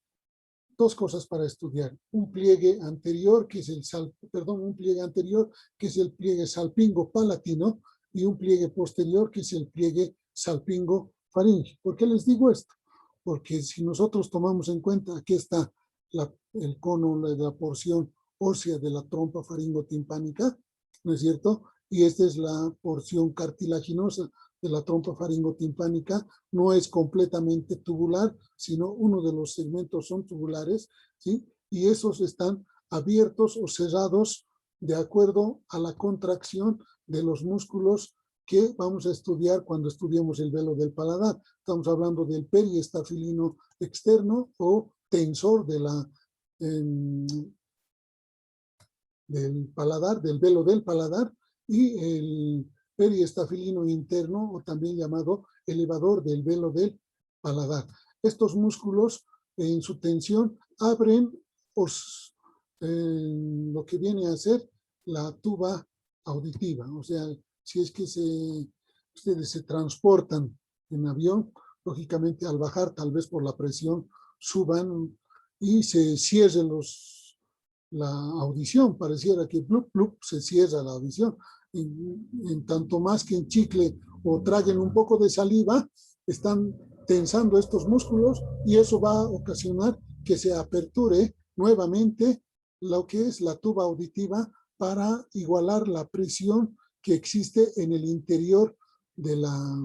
dos cosas para estudiar. Un pliegue anterior, que es un pliegue anterior, que es el pliegue salpingo-palatino, y un pliegue posterior, que es el pliegue salpingo-faríngeo. ¿Por qué les digo esto? Porque si nosotros tomamos en cuenta, aquí está el cono de la porción ósea de la trompa faringotimpánica, ¿no es cierto? Y esta es la porción cartilaginosa de la trompa faringotimpánica. No es completamente tubular, sino uno de los segmentos son tubulares, ¿sí? Y esos están abiertos o cerrados de acuerdo a la contracción de los músculos que vamos a estudiar cuando estudiemos el velo del paladar. Estamos hablando del periestafilino externo o tensor del paladar, del velo del paladar, y el periestafilino interno, o también llamado elevador del velo del paladar. Estos músculos en su tensión abren lo que viene a ser la tuba auditiva. O sea, si es que ustedes se transportan en avión, lógicamente al bajar, tal vez por la presión, suban y se cierren la audición. Pareciera que plup, plup, se cierra la audición. En tanto más que en chicle o traguen un poco de saliva, están tensando estos músculos y eso va a ocasionar que se aperture nuevamente lo que es la tuba auditiva para igualar la presión que existe en el interior de la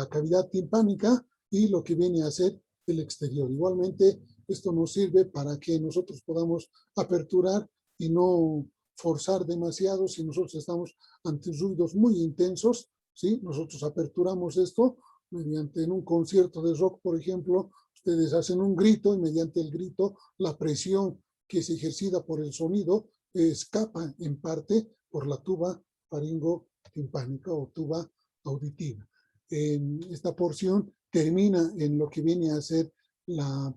cavidad timpánica y lo que viene a ser el exterior. Igualmente, esto nos sirve para que nosotros podamos aperturar y no forzar demasiado. Si nosotros estamos ante ruidos muy intensos, ¿sí? Nosotros aperturamos esto mediante en un concierto de rock, por ejemplo, ustedes hacen un grito y mediante el grito la presión que es ejercida por el sonido escapa en parte por la tuba faringotimpánica o tuba auditiva. Esta porción termina en lo que viene a ser la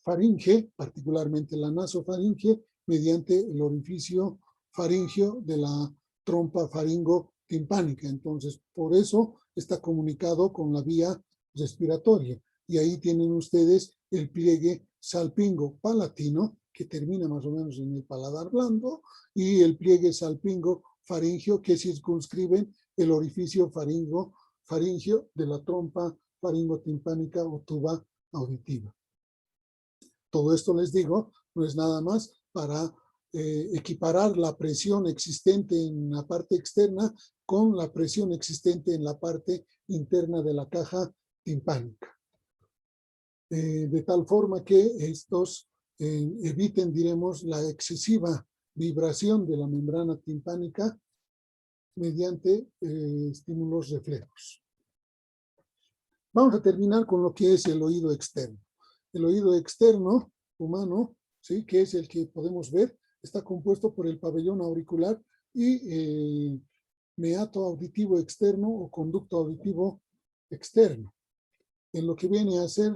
faringe, particularmente la nasofaringe, mediante el orificio faringeo de la trompa faringotimpánica. Entonces, por eso está comunicado con la vía respiratoria. Y ahí tienen ustedes el pliegue salpingo-palatino, que termina más o menos en el paladar blando, y el pliegue salpingo-faringeo, que circunscriben el orificio faringeo de la trompa faringotimpánica o tuba auditiva. Todo esto, les digo, no es nada más para equiparar la presión existente en la parte externa con la presión existente en la parte interna de la caja timpánica. de tal forma que estos eviten, diremos, la excesiva vibración de la membrana timpánica mediante estímulos reflejos. Vamos a terminar con lo que es el oído externo. El oído externo humano, ¿sí?, que es el que podemos ver, está compuesto por el pabellón auricular y meato auditivo externo o conducto auditivo externo. En lo que viene a ser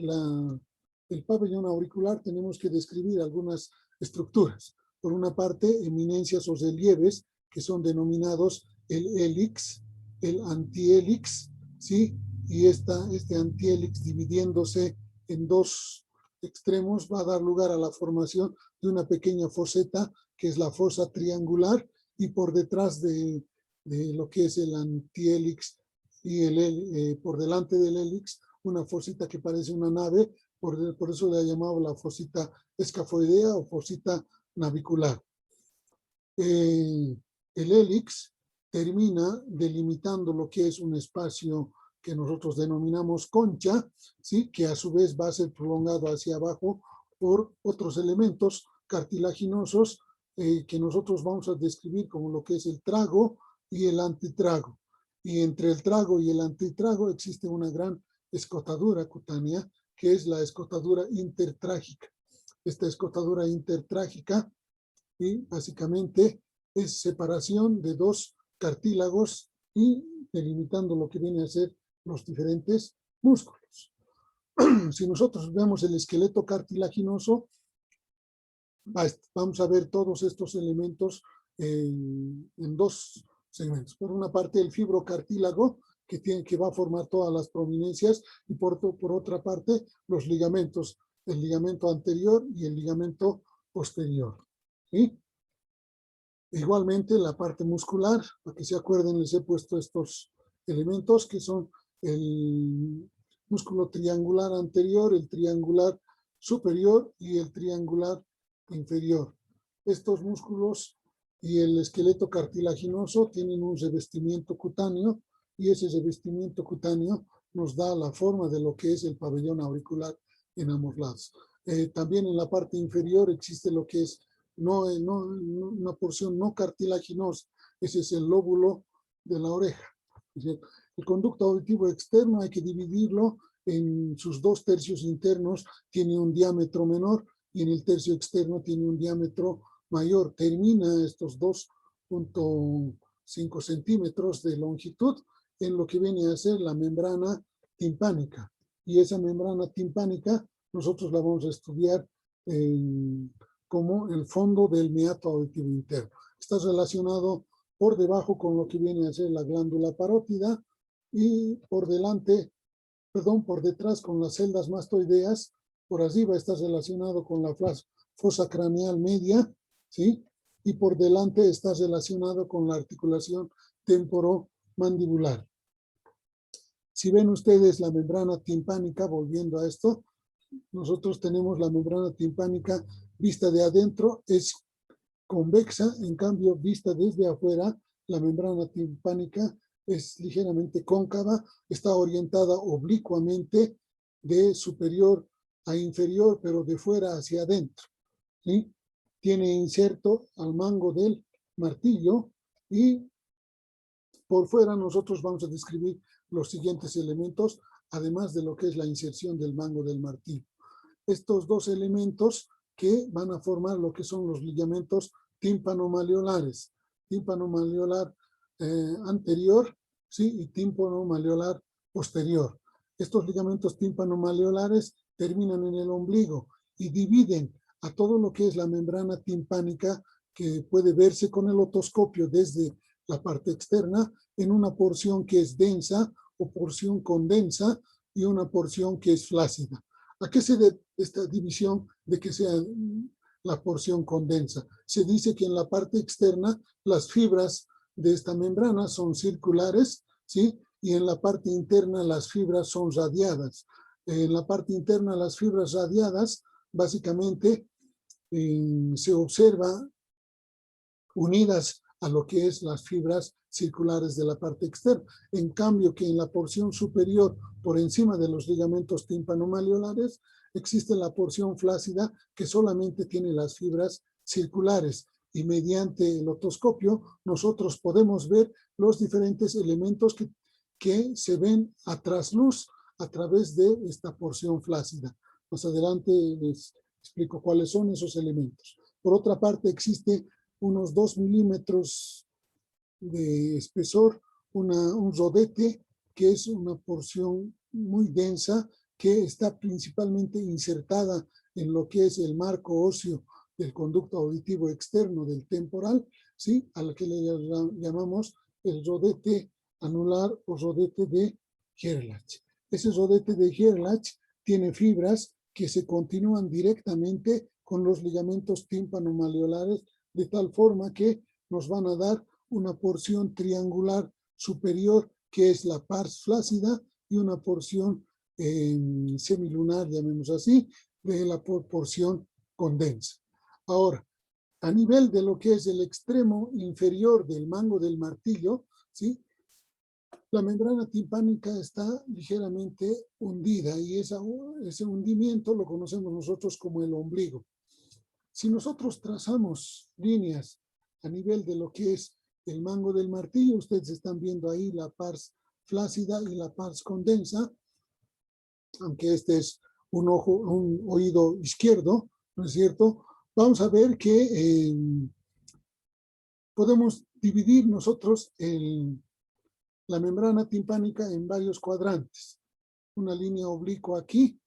el pabellón auricular tenemos que describir algunas estructuras. Por una parte, eminencias o relieves que son denominados el hélix, el antihélix, ¿sí? Y este antihélix dividiéndose en dos extremos va a dar lugar a la formación de una pequeña foseta que es la fosa triangular, y por detrás de lo que es el antihélix y por delante del hélix una fosita que parece una nave, por eso le ha llamado la fosita escafoidea o fosita navicular. El hélix termina delimitando lo que es un espacio que nosotros denominamos concha, ¿sí?, que a su vez va a ser prolongado hacia abajo por otros elementos cartilaginosos que nosotros vamos a describir como lo que es el trago y el antitrago. Y entre el trago y el antitrago existe una gran escotadura cutánea, que es la escotadura intertrágica. Esta escotadura intertrágica y básicamente es separación de dos cartílagos y delimitando lo que viene a ser los diferentes músculos. Si nosotros vemos el esqueleto cartilaginoso, vamos a ver todos estos elementos en dos segmentos. Por una parte, el fibrocartílago, que va a formar todas las prominencias, y por otra parte, los ligamentos, el ligamento anterior y el ligamento posterior. ¿Sí? Igualmente, la parte muscular, para que se acuerden, les he puesto estos elementos que son el músculo triangular anterior, el triangular superior y el triangular inferior. Estos músculos y el esqueleto cartilaginoso tienen un revestimiento cutáneo, y ese revestimiento cutáneo nos da la forma de lo que es el pabellón auricular en ambos lados. También en la parte inferior existe lo que es una porción no cartilaginosa, ese es el lóbulo de la oreja. El conducto auditivo externo hay que dividirlo en sus dos tercios internos, tiene un diámetro menor, y en el tercio externo tiene un diámetro mayor. Termina estos 2.5 centímetros de longitud en lo que viene a ser la membrana timpánica. Y esa membrana timpánica nosotros la vamos a estudiar como el fondo del meato auditivo interno. Está relacionado por debajo con lo que viene a ser la glándula parótida y por detrás con las celdas mastoideas. Por arriba está relacionado con la fosa craneal media, ¿sí? Y por delante está relacionado con la articulación temporomandibular. Si ven ustedes la membrana timpánica, volviendo a esto, nosotros tenemos la membrana timpánica vista de adentro, es convexa, en cambio vista desde afuera, la membrana timpánica es ligeramente cóncava, está orientada oblicuamente de superior a inferior, pero de fuera hacia adentro, ¿sí? Tiene inserto al mango del martillo, y por fuera nosotros vamos a describir los siguientes elementos, además de lo que es la inserción del mango del martillo. Estos dos elementos que van a formar lo que son los ligamentos tímpano-maleolares, tímpano maleolar anterior, ¿sí?, y tímpano maleolar posterior. Estos ligamentos tímpano-maleolares terminan en el ombligo y dividen a todo lo que es la membrana timpánica, que puede verse con el otoscopio desde la parte externa, en una porción que es densa o porción condensa y una porción que es flácida. ¿A qué se debe esta división de que sea la porción condensa? Se dice que en la parte externa las fibras de esta membrana son circulares, ¿sí? Y en la parte interna las fibras son radiadas. En la parte interna las fibras radiadas básicamente se observa unidas a lo que es las fibras circulares de la parte externa. En cambio, que en la porción superior, por encima de los ligamentos tímpano-malleolares, existe la porción flácida que solamente tiene las fibras circulares. Y mediante el otoscopio nosotros podemos ver los diferentes elementos que se ven a trasluz a través de esta porción flácida. Más adelante les explico cuáles son esos elementos. Por otra parte, existe unos 2 milímetros de espesor, un rodete, que es una porción muy densa que está principalmente insertada en lo que es el marco óseo del conducto auditivo externo del temporal, ¿sí? Al que le llamamos el rodete anular o rodete de Gerlach. Ese rodete de Gerlach tiene fibras que se continúan directamente con los ligamentos tímpano-malleolares, de tal forma que nos van a dar una porción triangular superior, que es la pars flácida, y una porción semilunar, llamemos así, de la porción condensa. Ahora, a nivel de lo que es el extremo inferior del mango del martillo, ¿sí? La membrana timpánica está ligeramente hundida y ese hundimiento lo conocemos nosotros como el ombligo. Si nosotros trazamos líneas a nivel de lo que es el mango del martillo, ustedes están viendo ahí la pars flácida y la pars condensa, aunque este es un oído izquierdo, ¿no es cierto? Vamos a ver que podemos dividir nosotros la membrana timpánica en varios cuadrantes. Una línea oblicua aquí,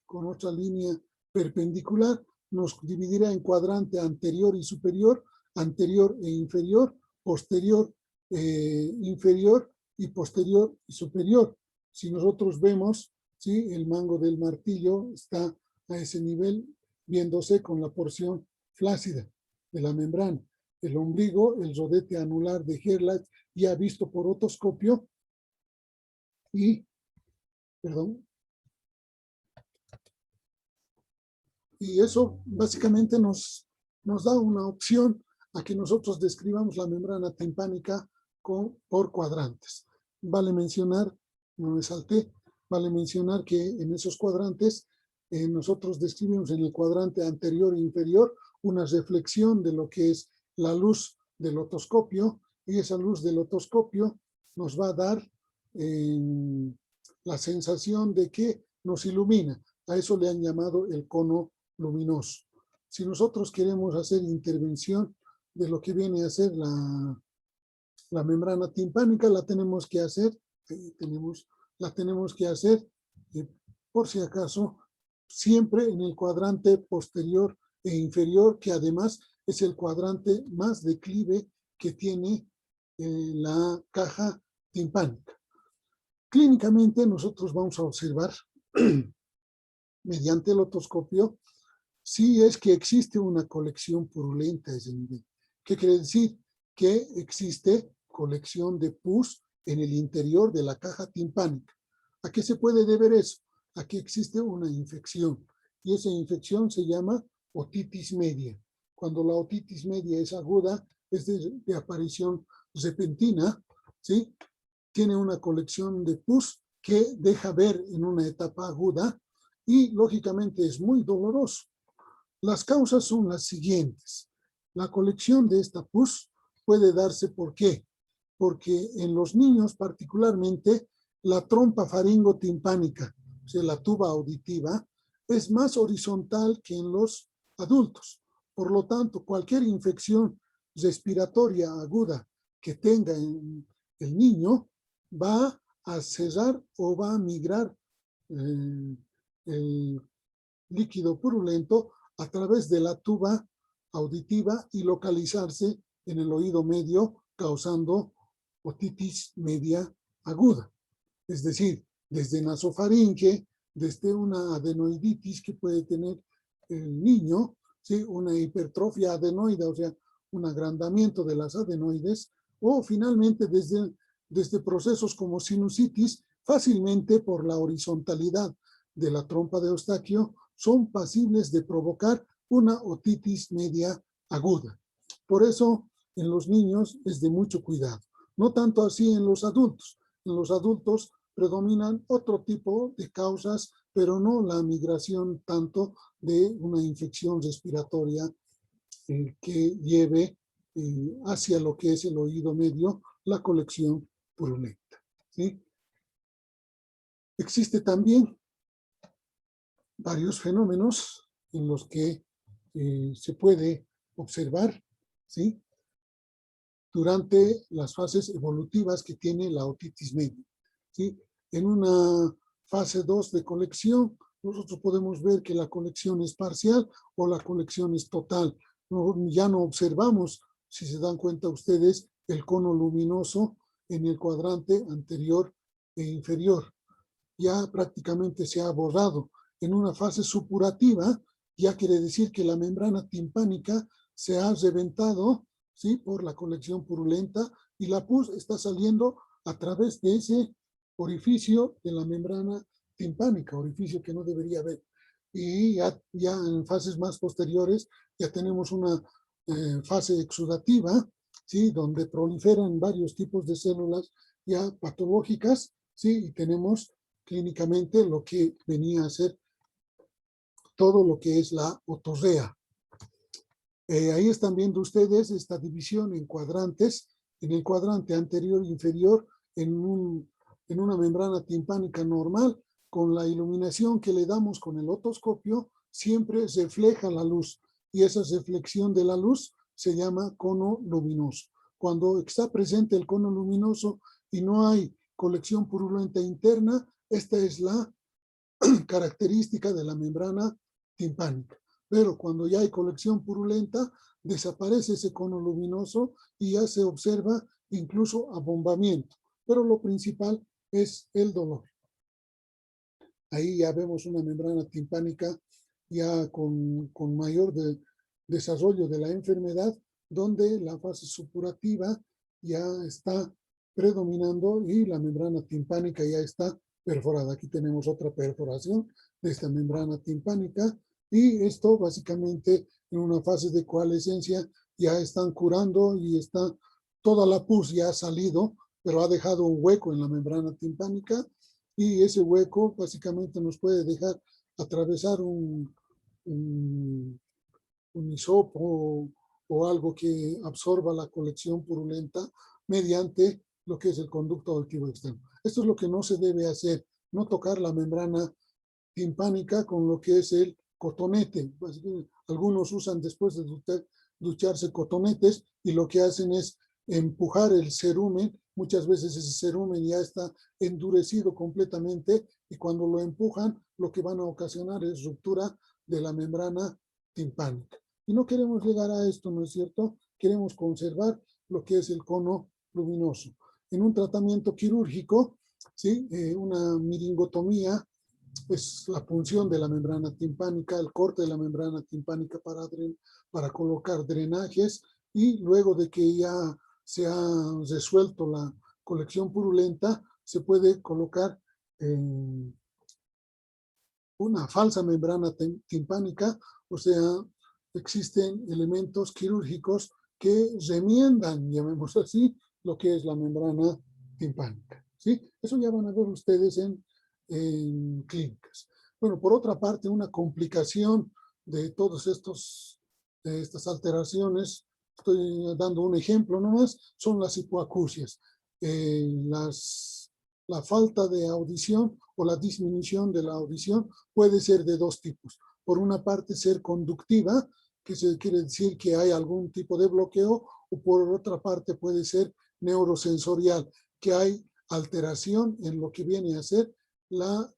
con otra línea perpendicular, nos dividirá en cuadrante anterior y superior, anterior e inferior, posterior, inferior y posterior y superior. Si nosotros vemos, ¿sí? El mango del martillo está a ese nivel, viéndose con la porción flácida de la membrana. El ombligo, el rodete anular de Gerlach, ya visto por otoscopio, y eso básicamente nos da una opción a que nosotros describamos la membrana timpánica por cuadrantes. Vale mencionar, no me salté, vale mencionar que en esos cuadrantes nosotros describimos en el cuadrante anterior e inferior una reflexión de lo que es la luz del otoscopio, y esa luz del otoscopio nos va a dar la sensación de que nos ilumina. A eso le han llamado el cono luminoso. Si nosotros queremos hacer intervención de lo que viene a ser la membrana timpánica, la tenemos que hacer, por si acaso, siempre en el cuadrante posterior e inferior, que además es el cuadrante más declive que tiene la caja timpánica. Clínicamente nosotros vamos a observar mediante el otoscopio si es que existe una colección purulenta a ese nivel. ¿Qué quiere decir? Que existe colección de pus en el interior de la caja timpánica. ¿A qué se puede deber eso? A que existe una infección, y esa infección se llama otitis media. Cuando la otitis media es aguda, es de aparición repentina, ¿sí? Tiene una colección de pus que deja ver en una etapa aguda y lógicamente es muy doloroso. Las causas son las siguientes. La colección de esta pus puede darse ¿por qué? Porque en los niños particularmente la trompa faringotimpánica, o sea, la tuba auditiva, es más horizontal que en los adultos. Por lo tanto, cualquier infección respiratoria aguda que tenga en el niño va a cerrar o va a migrar el líquido purulento a través de la tuba auditiva y localizarse en el oído medio, causando otitis media aguda. Es decir, desde nasofaringe, desde una adenoiditis que puede tener el niño, ¿sí? Una hipertrofia adenoide, o sea, un agrandamiento de las adenoides, o finalmente desde procesos como sinusitis, fácilmente por la horizontalidad de la trompa de Eustaquio, son pasibles de provocar una otitis media aguda. Por eso, en los niños es de mucho cuidado. No tanto así en los adultos. En los adultos predominan otro tipo de causas, pero no la migración tanto de una infección respiratoria que lleve hacia lo que es el oído medio, la colección purulenta. ¿Sí? Existe también varios fenómenos en los que se puede observar, ¿sí?, durante las fases evolutivas que tiene la otitis media, ¿sí? En una fase 2 de colección, nosotros podemos ver que la colección es parcial o la colección es total. Ya no observamos, si se dan cuenta ustedes, el cono luminoso en el cuadrante anterior e inferior. Ya prácticamente se ha borrado. En una fase supurativa, ya quiere decir que la membrana timpánica se ha reventado, ¿sí?, por la colección purulenta, y la pus está saliendo a través de ese orificio de la membrana timpánica, orificio que no debería haber. Y ya en fases más posteriores ya tenemos una fase exudativa, ¿sí?, donde proliferan varios tipos de células ya patológicas, ¿sí?, y tenemos clínicamente lo que venía a ser todo lo que es la otorrea. Ahí están viendo ustedes esta división en cuadrantes. En el cuadrante anterior e inferior, en una membrana timpánica normal, con la iluminación que le damos con el otoscopio, siempre refleja la luz. Y esa reflexión de la luz se llama cono luminoso. Cuando está presente el cono luminoso y no hay colección purulenta interna, esta es la característica de la membrana timpánica. Pero cuando ya hay colección purulenta, desaparece ese cono luminoso y ya se observa incluso abombamiento. Pero lo principal es el dolor. Ahí ya vemos una membrana timpánica ya con mayor desarrollo de la enfermedad, donde la fase supurativa ya está predominando y la membrana timpánica ya está perforada. Aquí tenemos otra perforación de esta membrana timpánica, y esto básicamente en una fase de coalescencia ya están curando y está toda la pus ya ha salido, pero ha dejado un hueco en la membrana timpánica, y ese hueco básicamente nos puede dejar atravesar un hisopo o algo que absorba la colección purulenta mediante lo que es el conducto auditivo externo. Esto es lo que no se debe hacer, no tocar la membrana timpánica con lo que es el cotonete. Algunos usan después de ducharse cotonetes y lo que hacen es empujar el cerumen. Muchas veces ese cerumen ya está endurecido completamente y cuando lo empujan lo que van a ocasionar es ruptura de la membrana timpánica. Y no queremos llegar a esto, ¿no es cierto? Queremos conservar lo que es el cono luminoso. En un tratamiento quirúrgico, ¿sí?, una miringotomía es la punción de la membrana timpánica, el corte de la membrana timpánica para colocar drenajes, y luego de que ya se ha resuelto la colección purulenta, se puede colocar una falsa membrana timpánica, o sea, existen elementos quirúrgicos que remiendan, llamémoslo así, lo que es la membrana timpánica, ¿sí? Eso ya van a ver ustedes en clínicas. Bueno, por otra parte, una complicación de todas estas alteraciones, estoy dando un ejemplo nomás, son las hipoacusias. La falta de audición o la disminución de la audición puede ser de dos tipos. Por una parte, ser conductiva, que se quiere decir que hay algún tipo de bloqueo, o por otra parte puede ser neurosensorial, que hay alteración en lo que viene a ser la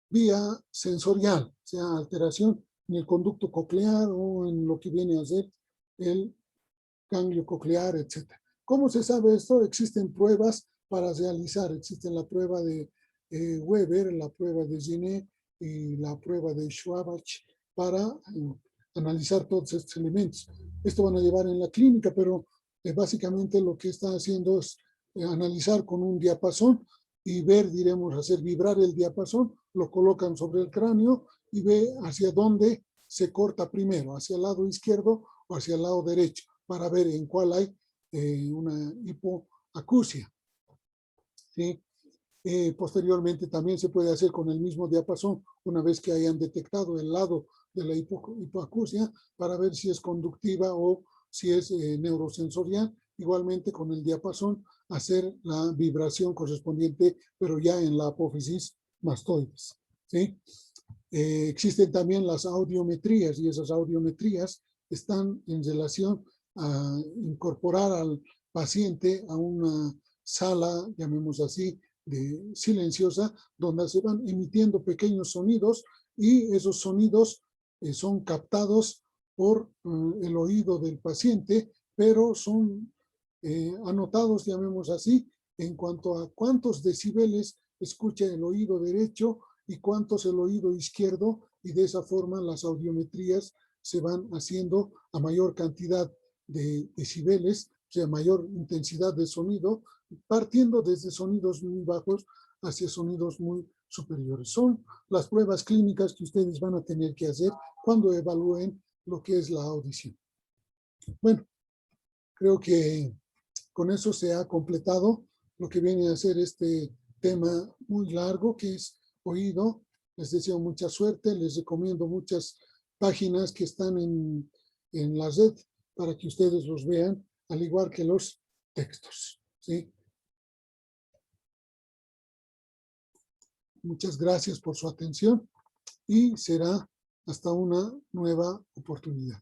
vía sensorial, o sea, alteración en el conducto coclear o en lo que viene a ser el ganglio coclear, etc. ¿Cómo se sabe esto? Existen pruebas para realizar. Existe la prueba de Weber, la prueba de Ginet y la prueba de Schwabach para analizar todos estos elementos. Esto van a llevar en la clínica, pero básicamente lo que está haciendo es analizar con un diapasón y ver, diremos, hacer vibrar el diapasón, lo colocan sobre el cráneo y ve hacia dónde se corta primero, hacia el lado izquierdo o hacia el lado derecho. para ver en cuál hay una hipoacusia, ¿sí? Posteriormente también se puede hacer con el mismo diapasón, una vez que hayan detectado el lado de la hipoacusia, para ver si es conductiva o si es neurosensorial. Igualmente con el diapasón hacer la vibración correspondiente, pero ya en la apófisis mastoides, ¿sí? Existen también las audiometrías, y esas audiometrías están en relación a incorporar al paciente a una sala, llamemos así, silenciosa, donde se van emitiendo pequeños sonidos, y esos sonidos son captados por el oído del paciente, pero son anotados, llamemos así, en cuanto a cuántos decibeles escucha el oído derecho y cuántos el oído izquierdo, y de esa forma las audiometrías se van haciendo a mayor cantidad de decibeles, o sea, mayor intensidad de sonido, partiendo desde sonidos muy bajos hacia sonidos muy superiores. Son las pruebas clínicas que ustedes van a tener que hacer cuando evalúen lo que es la audición. Bueno, creo que con eso se ha completado lo que viene a ser este tema muy largo que es oído. Les deseo mucha suerte, les recomiendo muchas páginas que están en la red para que ustedes los vean, al igual que los textos, ¿sí? Muchas gracias por su atención y será hasta una nueva oportunidad.